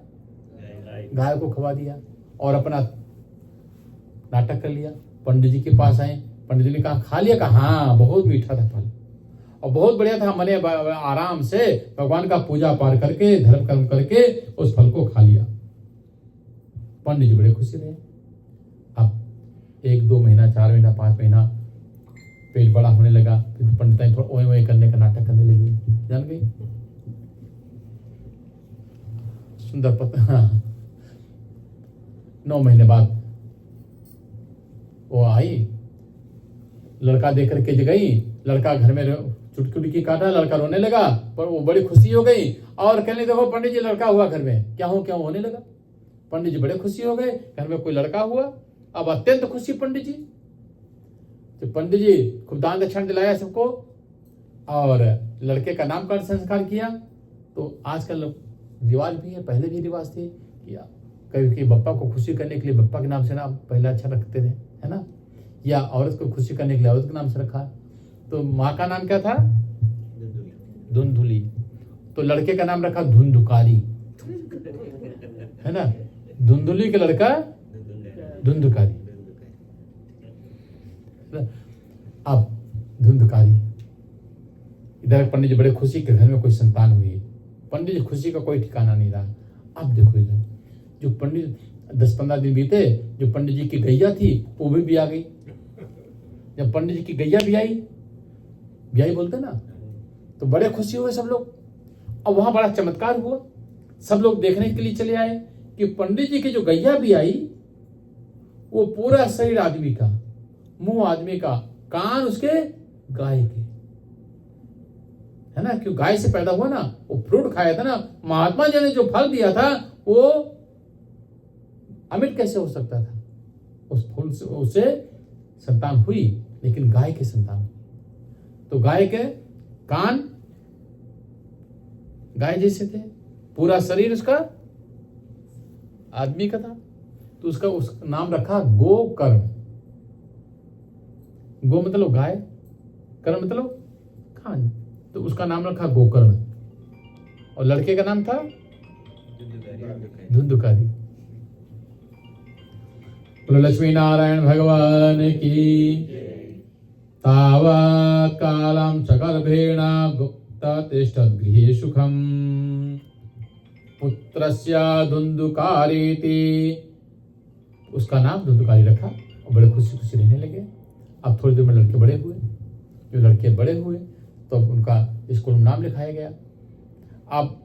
गाय को खवा दिया और अपना नाटक कर लिया। पंडित जी के पास आए, पंडित जी ने कहा खा लिया? कहा हाँ बहुत मीठा था फल और बहुत बढ़िया था, मैंने आराम से भगवान का पूजा पाठ करके धर्म कर्म करके उस फल को खा लिया। पंडित जी बड़े खुशी रहे। अब 1-2 महीना, 4 महीना, 5 महीना पेट बड़ा होने लगा, फिर पंडिताई थोड़ा ओए ओए करने का नाटक करने लगी। जान गई सुंदर पता। हाँ। 9 महीने बाद वो आई, लड़का देख करके गई, लड़का घर में चुटकी काटा, लड़का रोने लगा, पर वो बड़ी खुशी हो गई और कहने देखो पंडित जी लड़का हुआ घर में, क्या होने लगा। पंडित जी बड़े खुशी हो गए, घर में कोई लड़का हुआ, अब अत्यंत खुशी पंडित जी। तो पंडित जी खूब दान दक्षिणा दिलाया सबको और लड़के का नामकरण संस्कार किया। तो आजकल रिवाज भी है, पहले भी रिवाज थे कि कभी बप्पा को खुशी करने के लिए बप्पा के नाम से नाम पहले अच्छा रखते थे, है ना, या औरत को खुशी करने के लिए औरत के नाम से रखा। तो माँ का नाम क्या था? धुंधुली। तो लड़के का नाम रखा धुंधुकारी, है ना, धुंधुली के लड़का धुंधुकारी। अब धुंधुकारी, इधर पंडित जी बड़े खुशी के घर में कोई संतान हुई। पंडित जी खुशी का कोई ठिकाना नहीं रहा। अब देखो इधर जो पंडित 10-15 दिन बीते, जो पंडित जी की गैया थी वो भी आ गई। जब पंडित जी की गैया भी आई बोलते ना, तो बड़े खुशी हुए सब लोग। अब वहां बड़ा चमत्कार हुआ, सब लोग देखने के लिए चले आए कि पंडित जी की जो गैया भी आई वो पूरा शरीर आदमी का, मुंह आदमी का, कान उसके गाय के, है ना, क्यों गाय से पैदा हुआ ना, वो फ्रूट खाया था ना, महात्मा जी ने जो फल दिया था वो अमिट कैसे हो सकता था। उस फूल से उससे संतान हुई, लेकिन गाय के संतान। तो गाय के कान गाय जैसे थे, पूरा शरीर उसका आदमी का था। तो उसका नाम रखा गोकर्ण। गो मतलब गाय, कर्ण मतलब कान, तो उसका नाम रखा गोकर्ण। और लड़के का नाम था धुंधुकारी। लक्ष्मी नारायण भगवान की। तावा कालम सकर्भेण गुप्ता तिष्ठत् गृहे सुखम पुत्रस्य धुंधुकारीति। उसका नाम धुंधुकारी रखा और बड़े खुशी खुशी रहने लगे। अब थोड़ी देर में लड़के बड़े हुए। जो लड़के बड़े हुए तो अब उनका स्कूल में नाम लिखाया गया। अब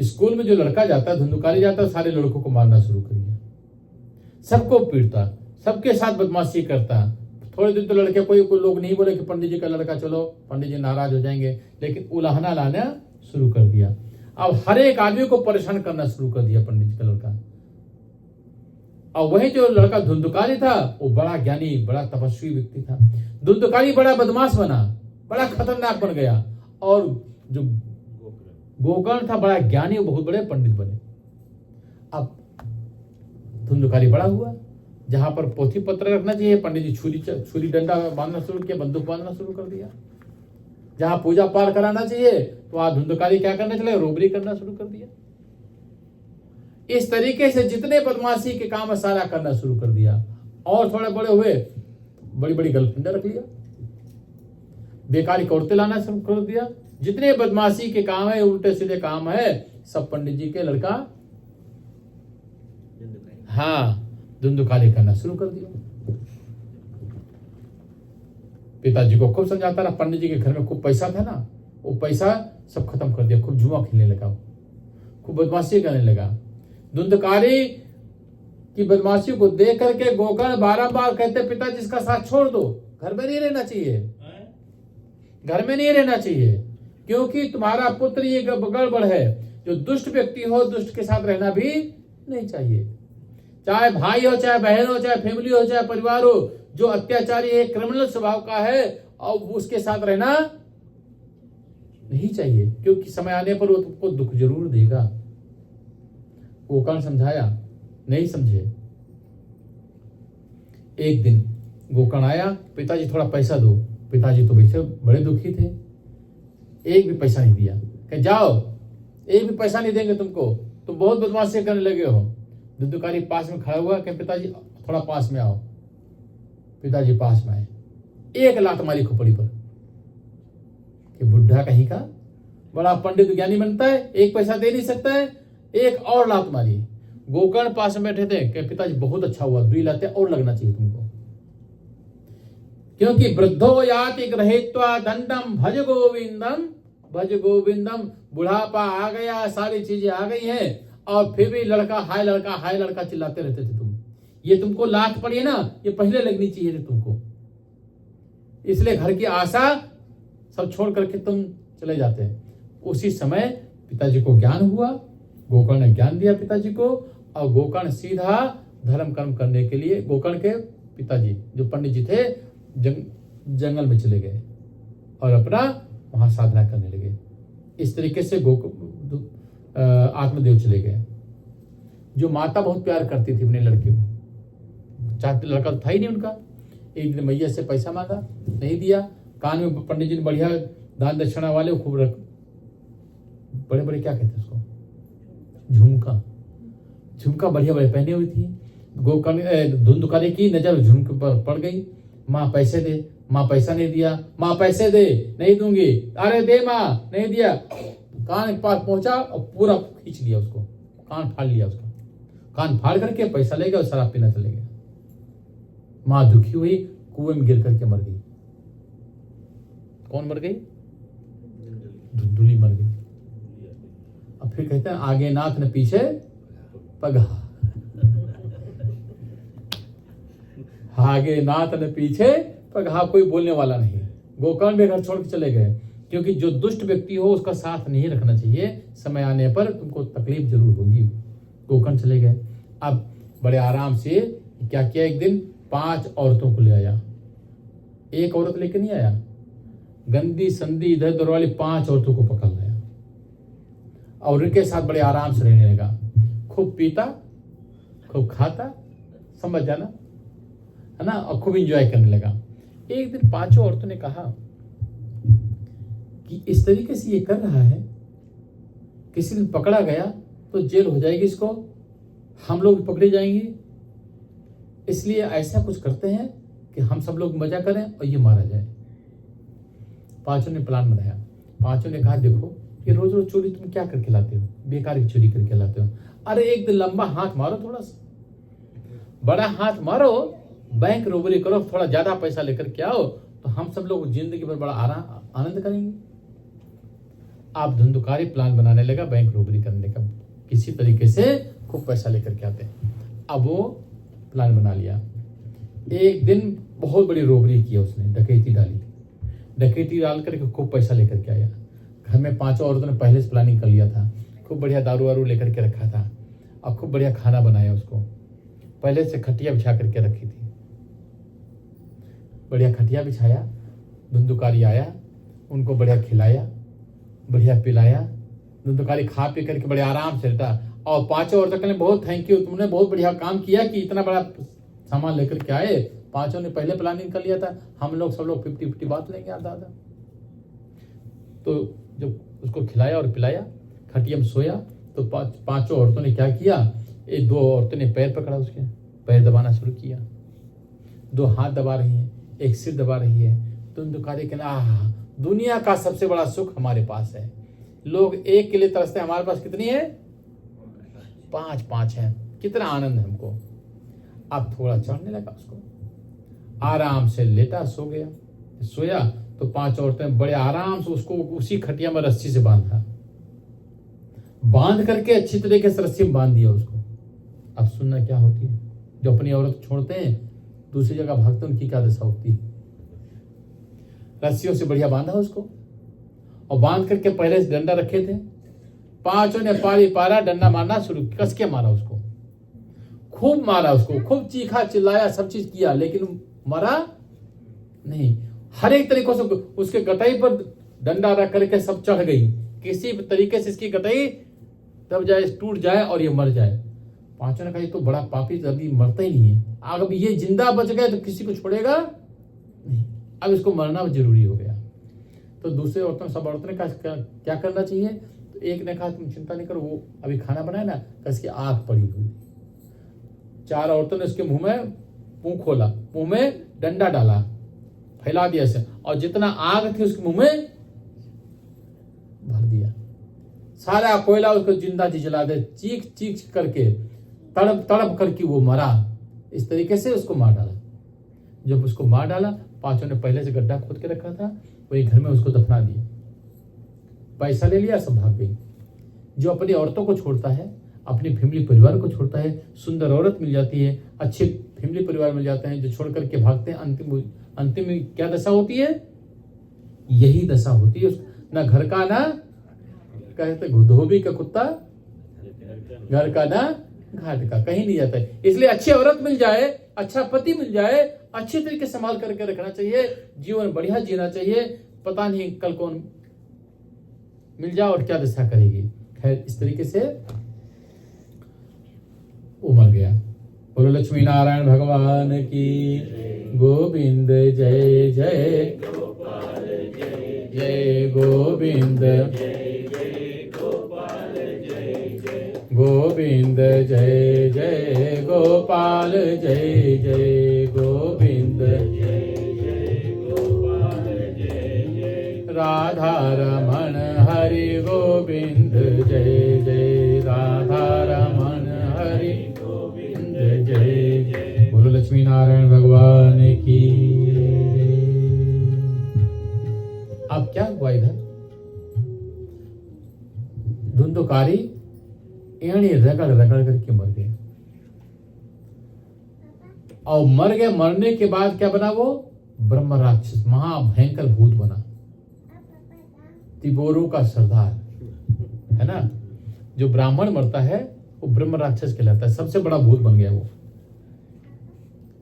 स्कूल में जो लड़का जाता है, धुंधुकारी जाता है, सारे लड़कों को मारना शुरू कर दिया, सबको पीटता, सबके साथ बदमाशी करता। थोड़े दिन तो लड़के कोई लोग नहीं बोले कि पंडित जी का लड़का, चलो पंडित जी नाराज हो जाएंगे, लेकिन उलाहना लाना शुरू कर दिया। अब हर एक आदमी को परेशान करना शुरू कर दिया पंडित जी का लड़का। और वही जो लड़का धुंधुकारी था वो बड़ा ज्ञानी, बड़ा तपस्वी व्यक्ति था। धुंधुकारी बड़ा बदमाश बना, बड़ा खतरनाक बन गया। और जो गोकर्ण था बड़ा ज्ञानी, बहुत बड़े पंडित बने। अब धुंधुकारी बड़ा हुआ, जहां पर पोथी पत्र रखना चाहिए पंडित जी छुरी डंडा बांधना शुरू किया, बंदूक बांधना शुरू कर दिया। जहां पूजा पाठ कराना चाहिए तो वहां धुंधुकारी क्या करने चले, रोबरी करना शुरू कर दिया। इस तरीके से जितने बदमाशी के काम सारा करना शुरू कर दिया। और थोड़े बड़े हुए, बड़ी बड़ी गर्लफ्रेंड रख लिया, बेकारी औरतें लाना शुरू कर दिया। जितने बदमाशी के काम है, उल्टे सीधे काम है, सब पंडित जी के लड़का धुंधुकारी करना शुरू कर दिया। पिताजी को खूब समझाता रहा। पंडित जी के घर में खूब पैसा था ना, वो पैसा सब खत्म कर दिया। खूब जुआ खेलने लगा, खूब बदमाशी करने लगा। धुंधुकारी की बदमाशी को देख करके गोकर्ण बारंबार कहते, पिताजी इसका साथ छोड़ दो, घर में नहीं रहना चाहिए, घर में नहीं रहना चाहिए, क्योंकि तुम्हारा पुत्र ये गड़बड़ है। जो दुष्ट व्यक्ति हो, दुष्ट के साथ रहना भी नहीं चाहिए। चाहे भाई हो, चाहे बहन हो, चाहे फैमिली हो, चाहे परिवार हो, जो अत्याचारी है, क्रिमिनल स्वभाव का है, और उसके साथ रहना नहीं चाहिए, क्योंकि समय आने पर वो तुमको दुख जरूर देगा। गोकर्ण समझाया, नहीं समझे। एक दिन गोकर्ण आया, पिताजी थोड़ा पैसा दो। पिताजी तो वैसे बड़े दुखी थे, एक भी पैसा नहीं दिया। कह जाओ, एक भी पैसा नहीं देंगे तुमको, तुम बहुत बदमाशी करने लगे हो। धुंधुकारी पास में खड़ा हुआ कि पिताजी थोड़ा पास में आओ। पिताजी पास में आए, एक लात मारी खोपड़ी पर कि बुढ़ा कहीं का, बड़ा पंडित ज्ञानी बनता है, एक पैसा दे नहीं सकता है, एक और लात मारी। गोकर्ण पास में बैठे थे कि पिताजी बहुत अच्छा हुआ, 2 लातें और लगना चाहिए तुमको, क्योंकि वृद्धो याति गृहीत्वा दंडम भज गोविंदम भज गोविंदम। बुढ़ापा आ गया, सारी चीजें आ गई हैं, और फिर भी लड़का हाय लड़का चिल्लाते रहते थे तुम। ये तुमको लात पड़ी है ना, ये पहले लगनी चाहिए थी तुमको। इसलिए घर की आशा सब छोड़ करके तुम चले जाते हैं। उसी समय पिताजी को ज्ञान हुआ, गोकर्ण ने ज्ञान दिया पिताजी को, और गोकर्ण सीधा धर्म कर्म करने के लिए, गोकर्ण के पिताजी जो पंडित जी थे जंगल में चले गए और अपना वहां साधना करने लगे। इस तरीके से आत्मदेव चले गए। जो माता बहुत प्यार करती थी अपने लड़के को, चाहते लड़का तो था ही नहीं उनका। एक दिन मैया से पैसा मांगा, नहीं दिया। कान में पंडित जी ने बढ़िया दान दक्षिणा वाले खूब रख, बड़े बड़े क्या कहते उसको, झुमका बढ़िया बढ़िया पहनी हुई थी। गोकर्ण धुंधुकारी की नजर झुमके पर पड़ गई। माँ पैसे दे, माँ पैसा नहीं दिया, माँ पैसे दे, नहीं दूंगी, अरे दे माँ, नहीं दिया। कान के पास पहुंचा और पूरा खींच लिया उसको, कान फाड़ लिया उसका। कान फाड़ करके पैसा ले गया और शराब पीना चले गया। माँ दुखी हुई, कुएं में गिर करके मर गई। कौन मर गई? धुंधुली मर गई। अब फिर कहते हैं आगे नाथ ने पीछे पगहा, आगे नाथ ने पीछे पगहा, कोई बोलने वाला नहीं। गोकर्ण भी घर छोड़ के चले गए, क्योंकि जो दुष्ट व्यक्ति हो उसका साथ नहीं रखना चाहिए। समय आने पर तुमको तकलीफ जरूर होगी। गोकर्ण चले गए। अब बड़े आराम से क्या किया, एक दिन 5 औरतों को ले आया। एक औरत लेके नहीं आया, गंदी संदी इधर उधर वाली 5 औरतों को पकड़ लाया और उनके साथ बड़े आराम से रहने लगा। खूब पीता, खूब खाता, समझ जाना है ना, और खूब एंजॉय करने लगा। एक दिन 5 औरतों ने कहा कि इस तरीके से ये कर रहा है, किसी दिन पकड़ा गया तो जेल हो जाएगी इसको, हम लोग भी पकड़े जाएंगे। इसलिए ऐसा कुछ करते हैं कि हम सब लोग मजा करें और ये मारा जाए। 5 ने प्लान बनाया। 5 ने कहा देखो ये रोज रोज चोरी तुम क्या करके लाते हो, बेकार की चोरी करके लाते हो। अरे एक दिन लंबा हाथ मारो, थोड़ा सा बड़ा हाथ मारो, बैंक रोबरी करो, थोड़ा ज्यादा पैसा लेकर के आओ, तो हम सब लोग जिंदगी भर बड़ा आनंद करेंगे। आप धुंधुकारी प्लान बनाने लगा बैंक रोबरी करने का, किसी तरीके से खूब पैसा लेकर के आते। अब वो प्लान बना लिया। एक दिन बहुत बड़ी रोबरी की उसने, डकैती डाली। डकैती डाल करके खूब पैसा लेकर के आया। घर में 5 औरतों ने पहले से प्लानिंग कर लिया था, खूब बढ़िया दारू वारू लेकर के रखा था और खूब बढ़िया खाना बनाया उसको। पहले से खटिया बिछा करके रखी थी, बढ़िया खटिया बिछाया। धुंधुकारी आया, उनको बढ़िया खिलाया, बढ़िया पिलाया। धुंधुकारी खा पी करके बड़े आराम से लेटा। और 5 औरतों के लिए बहुत थैंक यू, तुमने बहुत बढ़िया काम किया कि इतना बड़ा सामान लेकर के आए। 5 ने पहले प्लानिंग कर लिया था, हम लोग सब लोग 50-50 बात लेंगे दादा। तो जब उसको खिलाया और पिलाया, खटिया में सोया, तो 5 औरतों ने क्या किया, 2 औरतों ने पैर पकड़ा, उसके पैर दबाना शुरू किया। 2 हाथ दबा रही हैं, एक सिर दबा रही है। धुंधुकारी के आह, दुनिया का सबसे बड़ा सुख हमारे पास है। लोग एक के लिए तरसते, हमारे पास कितनी है? 5 है, कितना आनंद है हमको। अब थोड़ा चढ़ने लगा उसको, आराम से लेटा सो गया। सोया तो 5 औरतें बड़े आराम से उसको उसी खटिया में रस्सी से बांध करके अच्छी तरीके से रस्सी में बांध दिया उसको। अब सुनना क्या होती है, जो अपनी औरत छोड़ते हैं दूसरी जगह भागते, उनकी क्या दशा होती है। रस्सियों से बढ़िया बांधा उसको और बांध करके पहले से डंडा रखे थे। 5 ने पारी पारा डंडा मारना शुरू, कस के मारा उसको, खूब मारा उसको, खूब चीखा चिल्लाया, सब चीज किया, लेकिन मरा नहीं। हर एक तरीकों से उसके गटाई पर डंडा रख करके सब चढ़ गई, किसी तरीके से इसकी गटाई तब जाए, टूट जाए और ये मर जाए। 5 ने कहा ये तो बड़ा पापी, अभी मरता ही नहीं है, अब ये जिंदा बच गए तो किसी को छोड़ेगा नहीं, अब इसको मरना जरूरी हो गया। तो दूसरे औरतों, सब औरतों ने कहा क्या करना चाहिए। तो एक ने कहा तुम चिंता नहीं करो, वो अभी खाना बनाया ना, इसकी आग पड़ी हुई। 4 औरतों ने उसके मुंह में मुंह खोला, मुंह में डंडा डाला, फैला दिया से, और जितना आग थी उसके मुंह में भर दिया। सारा कोयला उसको जिंदा जला दे, चीख चीख करके, तड़प तड़प करके वो मरा। इस तरीके से उसको मार डाला। जब उसको मार डाला, 5 ने पहले से गड्ढा खोद के रखा था, वही घर में उसको दफना दिया। पैसा ले लिया, सब भाग गई। जो अपनी औरतों को छोड़ता है, अपनी फैमिली परिवार को छोड़ता है, सुंदर औरत मिल जाती है, अच्छे फैमिली परिवार मिल जाते हैं, जो छोड़ करके भागते हैं, अंतिम में क्या दशा होती है? यही दशा होती है। ना घर का, ना कहते धोबी का कुत्ता घर का, ना घाट का, कहीं नहीं जाता है। इसलिए अच्छी औरत मिल जाए, अच्छा पति मिल जाए, अच्छे तरीके से संभाल करके रखना चाहिए, जीवन बढ़िया जीना चाहिए। पता नहीं कल कौन मिल जाए और क्या दशा करेगी। खैर, इस तरीके से वो मर गया। बोलो लक्ष्मी नारायण भगवान की, गोविंद जय जय गोपाल जय जय गोविंद गोविंद जय जय गोपाल जय जय गोविंद राधा रमण हरि गोविंद जय जय राधा रमण हरि गोविंद जय जय। बोलो लक्ष्मी नारायण भगवान की। अब क्या हुआ इधर? धुंधुकारी एड़ी रगड़ रगड़ करके मर गए। और मर गए, मरने के बाद क्या बना? वो ब्रह्म राक्षस, महाभयंकर भूत बना, तिबोरों का सरदार है ना। जो ब्राह्मण मरता है वो ब्रह्म राक्षस कहलाता है, सबसे बड़ा भूत बन गया वो,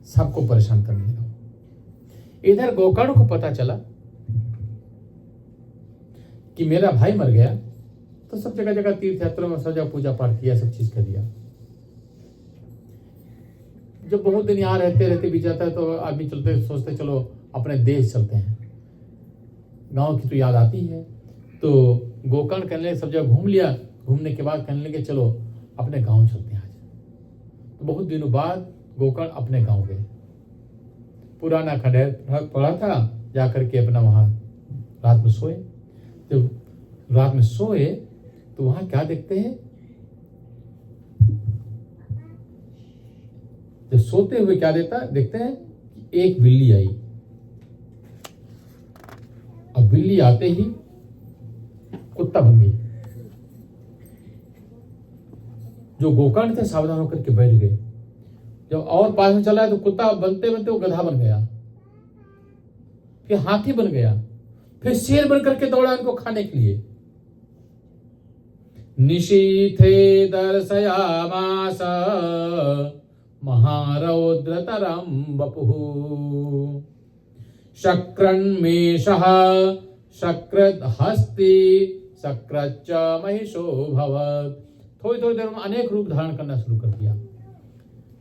सबको परेशान करने लगा। इधर गोकर्ण को पता चला कि मेरा भाई मर गया, तो सब जगह जगह तीर्थ यात्रा में सब जगह पूजा पाठ किया, सब चीज कर दिया। जब बहुत दिन यहाँ रहते रहते बीत जाता है तो आदमी चलते सोचते चलो अपने देश चलते हैं, गांव की तो याद आती है। तो गोकर्ण कहने लगे, सब जगह घूम लिया, घूमने के बाद कहने लगे चलो अपने गांव चलते हैं आज। तो बहुत दिनों बाद गोकर्ण अपने गांव गए। पुराना खंडहर पड़ा था, जाकर के अपना वहां रात में सोए। जब रात में सोए तो वहां क्या देखते हैं? जब सोते हुए क्या देखते हैं कि एक बिल्ली आई। अब बिल्ली आते ही कुत्ता बन गई। जो गोकर्ण थे सावधान होकर के बैठ गए। जब और पास में चला तो कुत्ता बनते बनते वो गधा बन गया, फिर हाथी बन गया, फिर शेर बन करके दौड़ा इनको खाने के लिए। निशीथे दर्शयामास महारौद्रतरं वपुः शक्रन्मेषः शक्रहस्ती शक्रच्च महिषो भवत्। थोड़ी थोड़ी देर में अनेक रूप धारण करना शुरू कर दिया।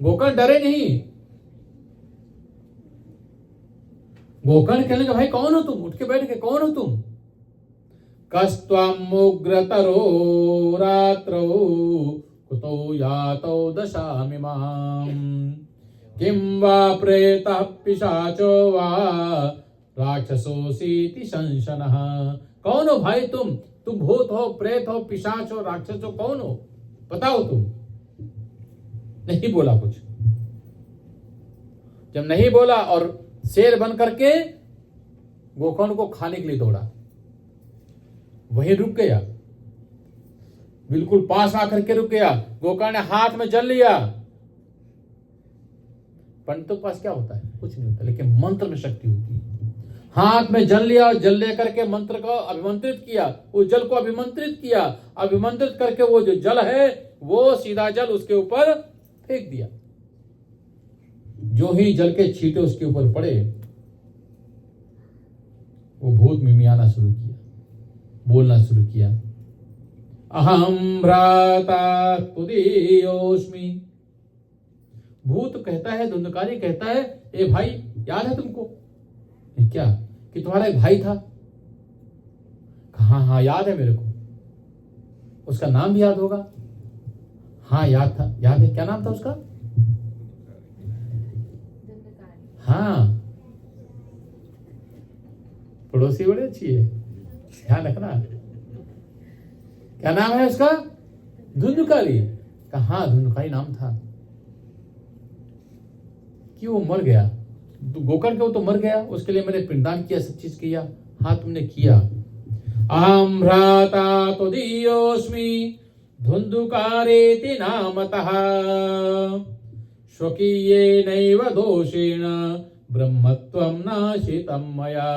गोकर्ण डरे नहीं। गोकर्ण कहने लगे भाई कौन हो तुम? उठ के बैठ के, कौन हो तुम? कस्त्वम् उग्रतरो रात्रौ कुतो यातौ दशामिमाम् किं वा प्रेतः पिशाचो वा राक्षसोऽसीति शंशनः। कौन हो भाई तुम? तुम भूत हो, प्रेत हो, पिशाच हो, राक्षस हो, कौन हो? बताओ तुम। नहीं बोला कुछ। जब नहीं बोला और शेर बन करके गोकर्ण को खाने के लिए दौड़ा, वहीं रुक गया, बिल्कुल पास आकर के रुक गया। गोकर्ण ने हाथ में जल लिया। पंडितों के पास क्या होता है? कुछ नहीं होता, लेकिन मंत्र में शक्ति होती है। हाथ में जल लिया और जल लेकर के मंत्र को अभिमंत्रित किया, उस जल को अभिमंत्रित किया, अभिमंत्रित करके वो जो जल है वो सीधा जल उसके ऊपर फेंक दिया। जो ही जल के छींटे उसके ऊपर पड़े, वो भूत मिमियाना शुरू किया, बोलना शुरू किया, अहम भ्राता तुदीयोस्मि। भूत कहता है, धुंधकारी कहता है, ए भाई याद है तुमको? क्या कि तुम्हारा एक भाई था? हाँ हाँ याद है मेरे को। उसका नाम भी याद होगा? हाँ याद था, याद है। क्या नाम था उसका? हाँ, पड़ोसी बड़ी अच्छी है, ध्यान रखना। क्या नाम है उसका? धुंधकारी। हाँ धुंधकारी नाम था। क्यों वो मर गया? गोकर्ण के वो तो मर गया, उसके लिए मैंने पिंडदान किया, सब चीज किया। हाँ तुमने किया। अहम भ्राता तुदीयोस्मि धुंधुकारेति नामतः स्वकीयेनैव दोषेण ब्रह्मत्वं नाशितं मया।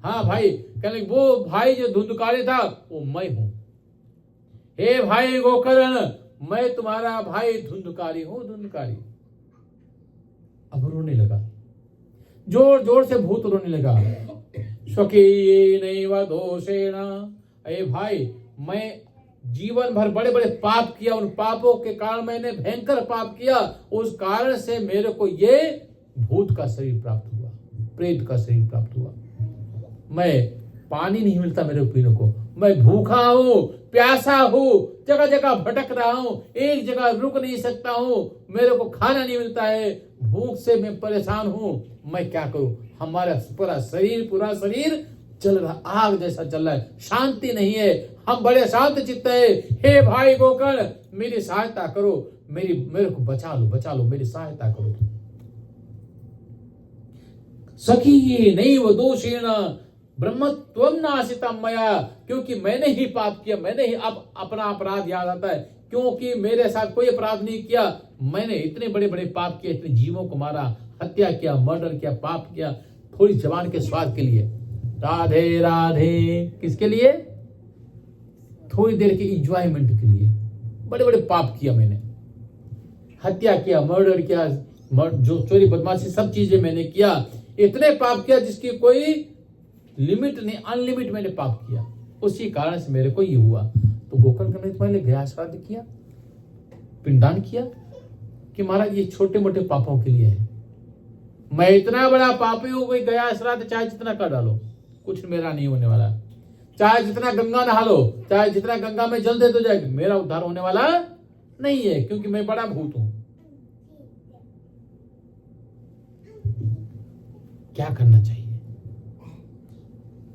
हाँ भाई, कहने वो भाई जो धुंधुकारी था वो मैं हूं। हे भाई गोकर्ण, मैं तुम्हारा भाई धुंधुकारी हूं, धुंधुकारी। अब रोने लगा, जोर जोर से भूत रोने लगा। स्वकीयेनैव दोषेण, अरे भाई मैं जीवन भर बड़े बड़े पाप किया, उन पापों के कारण मैंने भयंकर पाप किया, उस कारण से मेरे को ये भूत का शरीर प्राप्त हुआ, प्रेत का शरीर प्राप्त हुआ। मैं पानी नहीं मिलता मेरे को पीने को, मैं भूखा हूं, प्यासा हूं, जगह जगह भटक रहा हूं, एक जगह रुक नहीं सकता हूं, मेरे को खाना नहीं मिलता है, भूख से मैं परेशान हूं, मैं क्या करूं। हमारा पूरा शरीर चल रहा, आग जैसा चल रहा है, शांति नहीं है, हम बड़े शांत चित्त है। हे भाई गोकर्ण, मेरी सहायता करो, मेरे को बचा लो, मेरी सहायता करो। सखी नैव दोषेण ब्रह्मत्वं नाशितं मया, क्योंकि मैंने ही पाप किया, मैंने ही अब अपना अपराध याद आता है, क्योंकि मेरे साथ कोई अपराध नहीं किया, मैंने इतने बड़े बड़े पाप किए, इतने जीवों को मारा, हत्या किया, मर्डर किया, पाप किया, थोड़ी जवान के स्वाद के लिए, राधे राधे, किसके लिए, थोड़ी देर के इंजॉयमेंट के लिए बड़े बड़े पाप किया मैंने, हत्या किया, मर्डर किया, जो चोरी बदमाशी सब चीजें मैंने किया, इतने पाप किया जिसकी कोई लिमिट नहीं, अनलिमिट मैंने पाप किया, उसी कारण से मेरे को ये हुआ। तो गोकर्ण ने पहले गया श्राद्ध किया, पिंडदान किया कि महाराज ये छोटे मोटे पापों के लिए है, मैं इतना बड़ा पापी हूं, कोई गया श्राद्ध चाहे जितना कर डालो, कुछ मेरा नहीं होने वाला, चाहे जितना गंगा नहा लो, चाहे जितना गंगा में जल दे तो जाएगा, मेरा उद्धार होने वाला नहीं है, क्योंकि मैं बड़ा भूत हूं। क्या करना चाहिए?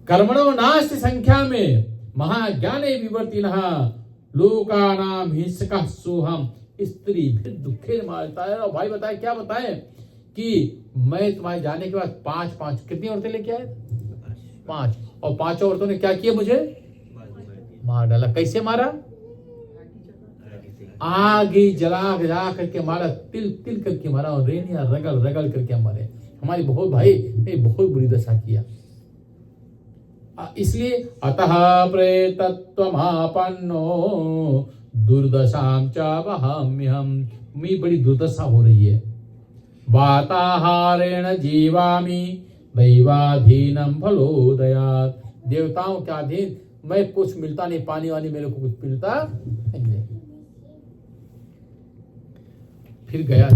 कर्मणो नास्ति संख्या में महाज्ञाने विवर्तिनः लोकानां हिंसकः सोहम। स्त्री फिर दुखे मारता है। और भाई बताए, क्या बताए कि मैं तुम्हारे जाने के बाद पांच कितनी औरतें लेके आए? 5, और 5 औरतों ने क्या किया? मुझे मार डाला। कैसे मारा? आगे जला करके मारा, तिल करके मारा, और रेणिया रगड़ करके मारे। हमारी बहुत भाई ने बहुत बुरी दशा किया। इसलिए अतः प्रेतत्वमापन्नो दुर्दशां च वहाम्यहम्। मैं बड़ी दुर्दशा हो रही है। वाताहारेण जीवामि दैवाधीनं फलोदयात्। देवताओं के अधीन मैं, कुछ मिलता नहीं, पानी वानी मेरे को कुछ मिलता नहीं है। फिर गया,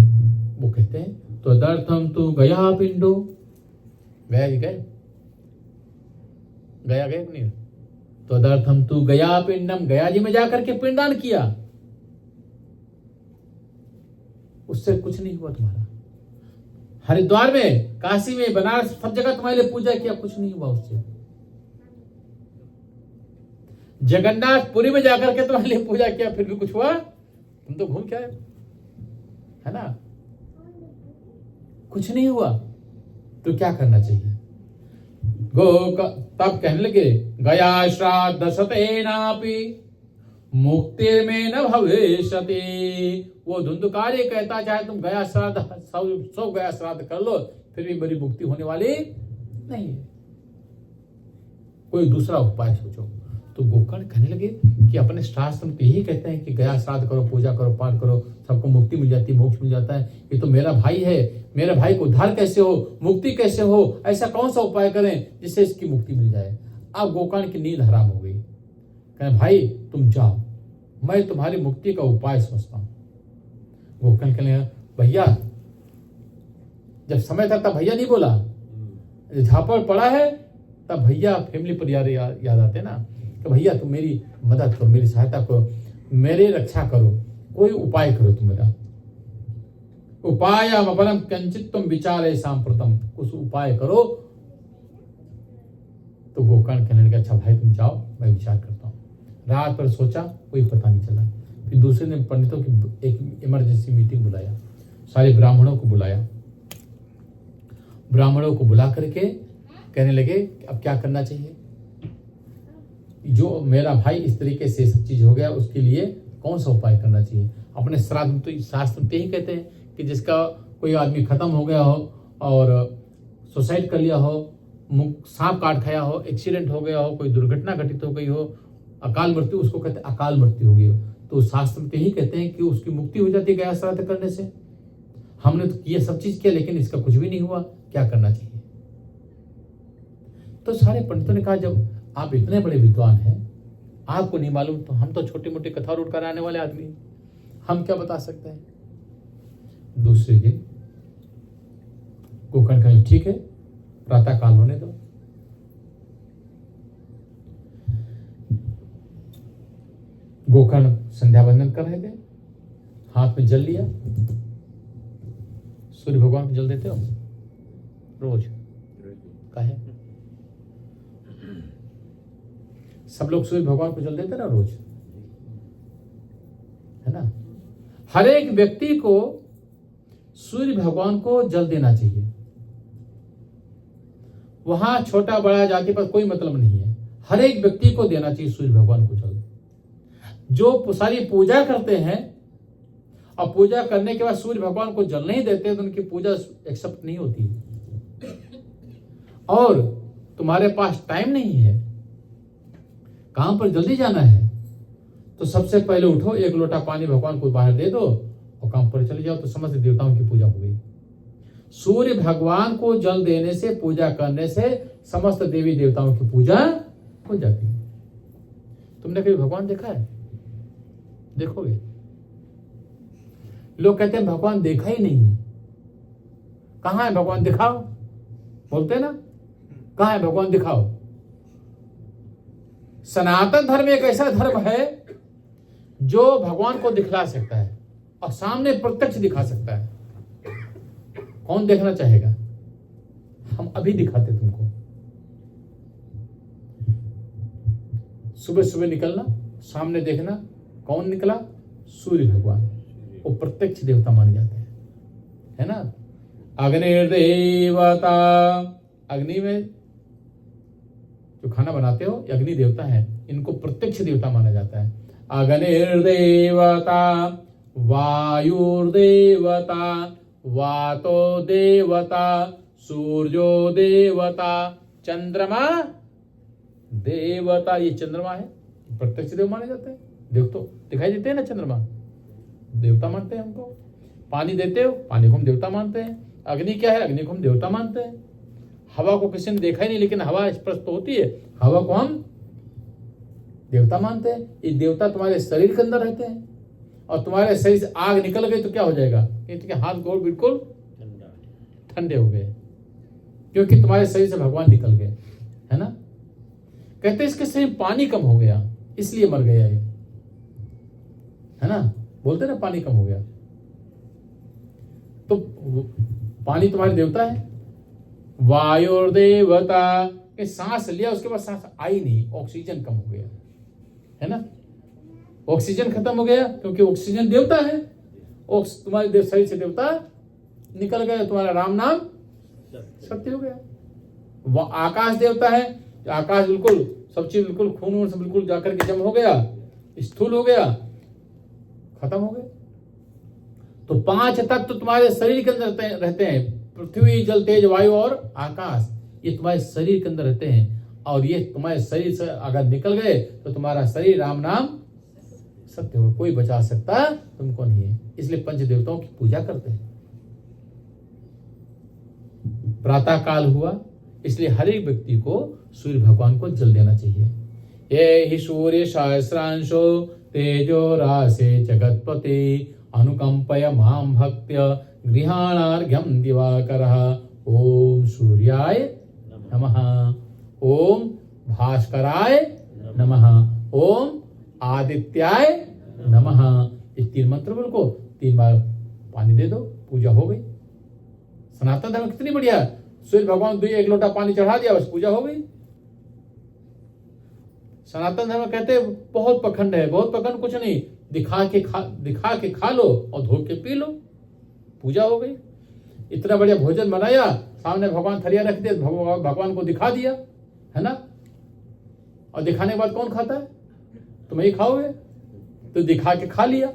वो कहते हैं तदर्थम तो गया पिंडो, गया नहीं, तदर्थम तू गया पिंडम, गया जी में जाकर के पिंडदान किया, उससे कुछ नहीं हुआ तुम्हारा। हरिद्वार में, काशी में, बनारस, सब जगह तुम्हारे लिए पूजा किया, कुछ नहीं हुआ उससे। जगन्नाथपुरी में जाकर के तुम्हारे लिए पूजा किया, फिर भी कुछ हुआ? तुम तो घूम के आए, है ना, कुछ नहीं हुआ। तो क्या करना चाहिए? तब कहने लगे गया श्राद्ध शतेनापि मुक्ति में न भविष्यति। वो धुंधुकारी कहता, चाहे तुम गया श्राद्ध 100 गया श्राद्ध कर लो, फिर भी मेरी मुक्ति होने वाली नहीं है, कोई दूसरा उपाय सोचो। तो गोकर्ण कहने लगे कि अपने शास्त्र में यही कहते हैं कि गया श्राद्ध करो, पूजा करो, पाठ करो, सबको मुक्ति मिल जाती है, मोक्ष मिल जाता है। ये तो मेरा भाई है, मेरे भाई को उद्धार कैसे हो, मुक्ति कैसे हो, ऐसा कौन सा उपाय करें जिससे इसकी मुक्ति मिल जाए। अब गोकर्ण की नींद हराम हो गई। कहे भाई तुम जाओ, मैं तुम्हारी मुक्ति का उपाय समझता हूं। गोकर्ण कहने भैया, जब समय था तब भैया नहीं बोला, झापड़ पड़ा है तब भैया फैमिली पर याद आते ना, कि भैया तुम मेरी मदद करो, मेरी सहायता करो, मेरी रक्षा करो, कोई उपाय करो तुम मेरा। उपाय अपरम कंचित तुम विचारे सांप्रतम, कुछ उपाय करो। तो गोकर्ण कहने लगा अच्छा भाई तुम जाओ, मैं विचार करता हूँ। रात पर सोचा, कोई पता नहीं चला। फिर दूसरे दिन पंडितों की एक इमरजेंसी मीटिंग बुलाया, सारे ब्राह्मणों को बुलाया। ब्राह्मणों को बुला करके कहने लगे अब क्या करना चाहिए। जो मेरा भाई इस तरीके से सब चीज हो गया, उसके लिए कौन सा उपाय करना चाहिए। अपने श्राद्ध में तो शास्त्र में यही कहते हैं कि जिसका कोई आदमी खत्म हो गया हो और सुसाइड कर लिया हो, सांप काट खाया हो, एक्सीडेंट हो गया हो, कोई दुर्घटना घटित हो गई हो, अकाल मृत्यु, उसको कहते हैं अकाल मृत्यु हो गई हो, तो शास्त्र में यही कहते हैं कि उसकी मुक्ति हो जाती है गया श्राद्ध करने से। हमने तो ये सब चीज किया लेकिन इसका कुछ भी नहीं हुआ, क्या करना चाहिए। तो सारे पंडितों ने कहा जब आप इतने बड़े विद्वान हैं, आपको नहीं मालूम, तो हम तो छोटी मोटी कथा रोट कराने वाले आदमी हैं, हम क्या बता सकते हैं। दूसरे दिन गोकर्ण कहा ठीक है, प्रातः काल होने दो। गोकर्ण संध्या वंदन कर रहे थे, हाथ में जल लिया। सूर्य भगवान को जल देते हो रोज? काहे? सब लोग सूर्य भगवान को जल देते ना रोज, है ना। हर एक व्यक्ति को सूर्य भगवान को जल देना चाहिए। वहां छोटा बड़ा जाति पर कोई मतलब नहीं है, हर एक व्यक्ति को देना चाहिए सूर्य भगवान को जल। जो सारी पूजा करते हैं और पूजा करने के बाद सूर्य भगवान को जल नहीं देते तो उनकी पूजा एक्सेप्ट नहीं होती है। और तुम्हारे पास टाइम नहीं है, काम पर जल्दी जाना है, तो सबसे पहले उठो, एक लोटा पानी भगवान को बाहर दे दो और काम पर चले जाओ, तो समस्त देवताओं की पूजा हो गई। सूर्य भगवान को जल देने से, पूजा करने से समस्त देवी देवताओं की पूजा हो जाती है। तुमने कभी भगवान देखा है? देखोगे। लोग कहते हैं भगवान देखा ही नहीं है। कहां है भगवान, दिखाओ। बोलते ना, कहां है भगवान, दिखाओ। सनातन धर्म एक ऐसा धर्म है जो भगवान को दिखला सकता है और सामने प्रत्यक्ष दिखा सकता है। कौन देखना चाहेगा? हम अभी दिखाते तुमको। सुबह सुबह निकलना, सामने देखना, कौन निकला? सूर्य भगवान। वो प्रत्यक्ष देवता माने जाते हैं, है ना। अग्निर्देवता, अग्नि में जो खाना बनाते हो ये अग्नि देवता है, इनको प्रत्यक्ष देवता माना जाता है। अग्निर्देवता, वायुर्देवता, वातो देवता, सूर्यो देवता, चंद्रमा देवता। ये चंद्रमा है, प्रत्यक्ष देव माने जाते हैं। देख तो दिखाई देते हैं ना चंद्रमा, देवता मानते हैं हमको। पानी देते हो, पानी को हम देवता मानते हैं। अग्नि क्या है? अग्नि को हम देवता मानते हैं। हवा को किसी ने देखा ही नहीं, लेकिन हवा स्पष्ट तो होती है, हवा को हम देवता मानते हैं। ये देवता तुम्हारे शरीर के अंदर रहते हैं, और तुम्हारे शरीर से आग निकल गई तो क्या हो जाएगा? कि हाथ गोड़ बिल्कुल ठंडे हो गए, क्योंकि तुम्हारे शरीर से भगवान निकल गए, है ना। कहते इसके शरीर में पानी कम हो गया इसलिए मर गया ये, है ना। बोलते ना पानी कम हो गया, तो पानी तुम्हारे देवता है। वायु देवता, सांस लिया उसके बाद सांस आई नहीं, ऑक्सीजन कम हो गया, है ना। ऑक्सीजन खत्म हो गया क्योंकि ऑक्सीजन देवता है। तुम्हारे शरीर से देवता निकल गया, तुम्हारा राम नाम सत्य हो गया। वह आकाश देवता है, आकाश बिल्कुल सब चीज बिल्कुल खून से बिल्कुल जाकर के जम हो गया, स्थूल हो गया, खत्म हो गए। तो 5 तत्व तुम्हारे शरीर के अंदर रहते हैं, पृथ्वी, जल, तेज, वायु और आकाश। ये तुम्हारे शरीर के अंदर रहते हैं, और ये तुम्हारे शरीर से अगर निकल गए तो तुम्हारा शरीर राम नाम सत्य होगा, कोई बचा सकता तुमको नहीं है। इसलिए पंच देवताओं की पूजा करते हैं। प्रातः काल हुआ, इसलिए हर एक व्यक्ति को सूर्य भगवान को जल देना चाहिए। ये ही सूर्य सहस्रांशो तेजो रासे जगत्पति अनुकंपय मां भक्त्य गृहाणार्घ्यं दिवाकरः। ओम सूर्याय नमः, ओम भास्कराय नमः, ओम आदित्याय नमः। ये 3 मंत्र बोल को 3 बार पानी दे दो, पूजा हो गई। सनातन धर्म कितनी बढ़िया। सूर्य भगवान 1 लोटा पानी चढ़ा दिया, बस पूजा हो गई। सनातन धर्म कहते बहुत पखंड है, बहुत पखंड कुछ नहीं, दिखा के खा लो और धो के पी लो, पूजा हो गई। इतना बढ़िया भोजन बनाया, सामने भगवान थरिया रख दिया, भगवान को दिखा दिया, है ना। और दिखाने के बाद कौन खाता है? तुम ही खाओगे, तो दिखा के खा लिया।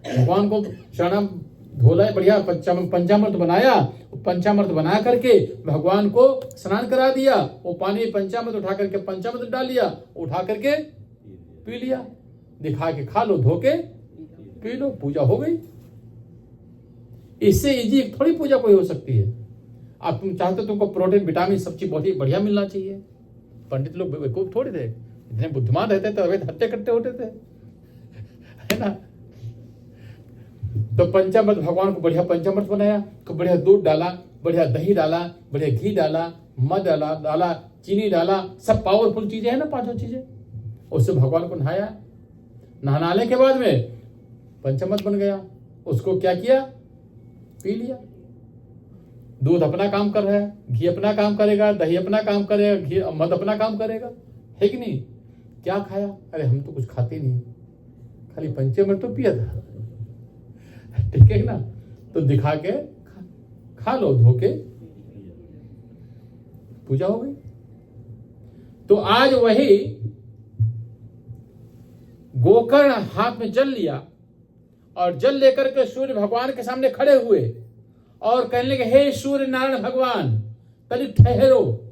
भगवान को चरण धोला, बढ़िया पंचामृत बनाया, पंचामृत बना करके भगवान को स्नान करा दिया, वो पानी पंचामृत उठा करके पंचामृत डाल लिया, उठा करके पी लिया, दिखा के खा लो, धो के पी लो, पूजा हो गई। इससे इजी थोड़ी पूजा कोई हो सकती है। आप तुम चाहते तुमको प्रोटीन विटामिन सब चीज बहुत ही बढ़िया मिलना चाहिए। पंडित लोग बेवकूफ थोड़े थे, इतने बुद्धिमान रहते थे, अवैध हत्या करते होते थे, है ना। तो पंचामृत भगवान को बढ़िया पंचामृत बनाया, तो बढ़िया दूध डाला, बढ़िया दही डाला, बढ़िया घी डाला, मध डाला, चीनी डाला, सब पावरफुल चीजें है ना, 5 चीजें। उससे भगवान को नहाया, नहाने के बाद में पंचामृत बन गया। उसको क्या किया, पी लिया। दूध अपना काम कर रहा है, घी अपना काम करेगा, दही अपना काम करेगा, घी मध अपना काम करेगा, है कि नहीं। क्या खाया, अरे हम तो कुछ खाते नहीं, खाली पंचामृत तो पिया था, ठीक है ना। तो दिखा के खा लो, धो के पूजा हो गई। तो आज वही गोकर्ण हाथ में जल लिया और जल लेकर के सूर्य भगवान के सामने खड़े हुए और कहने लगे, हे सूर्य नारायण भगवान, तनि ठहरो।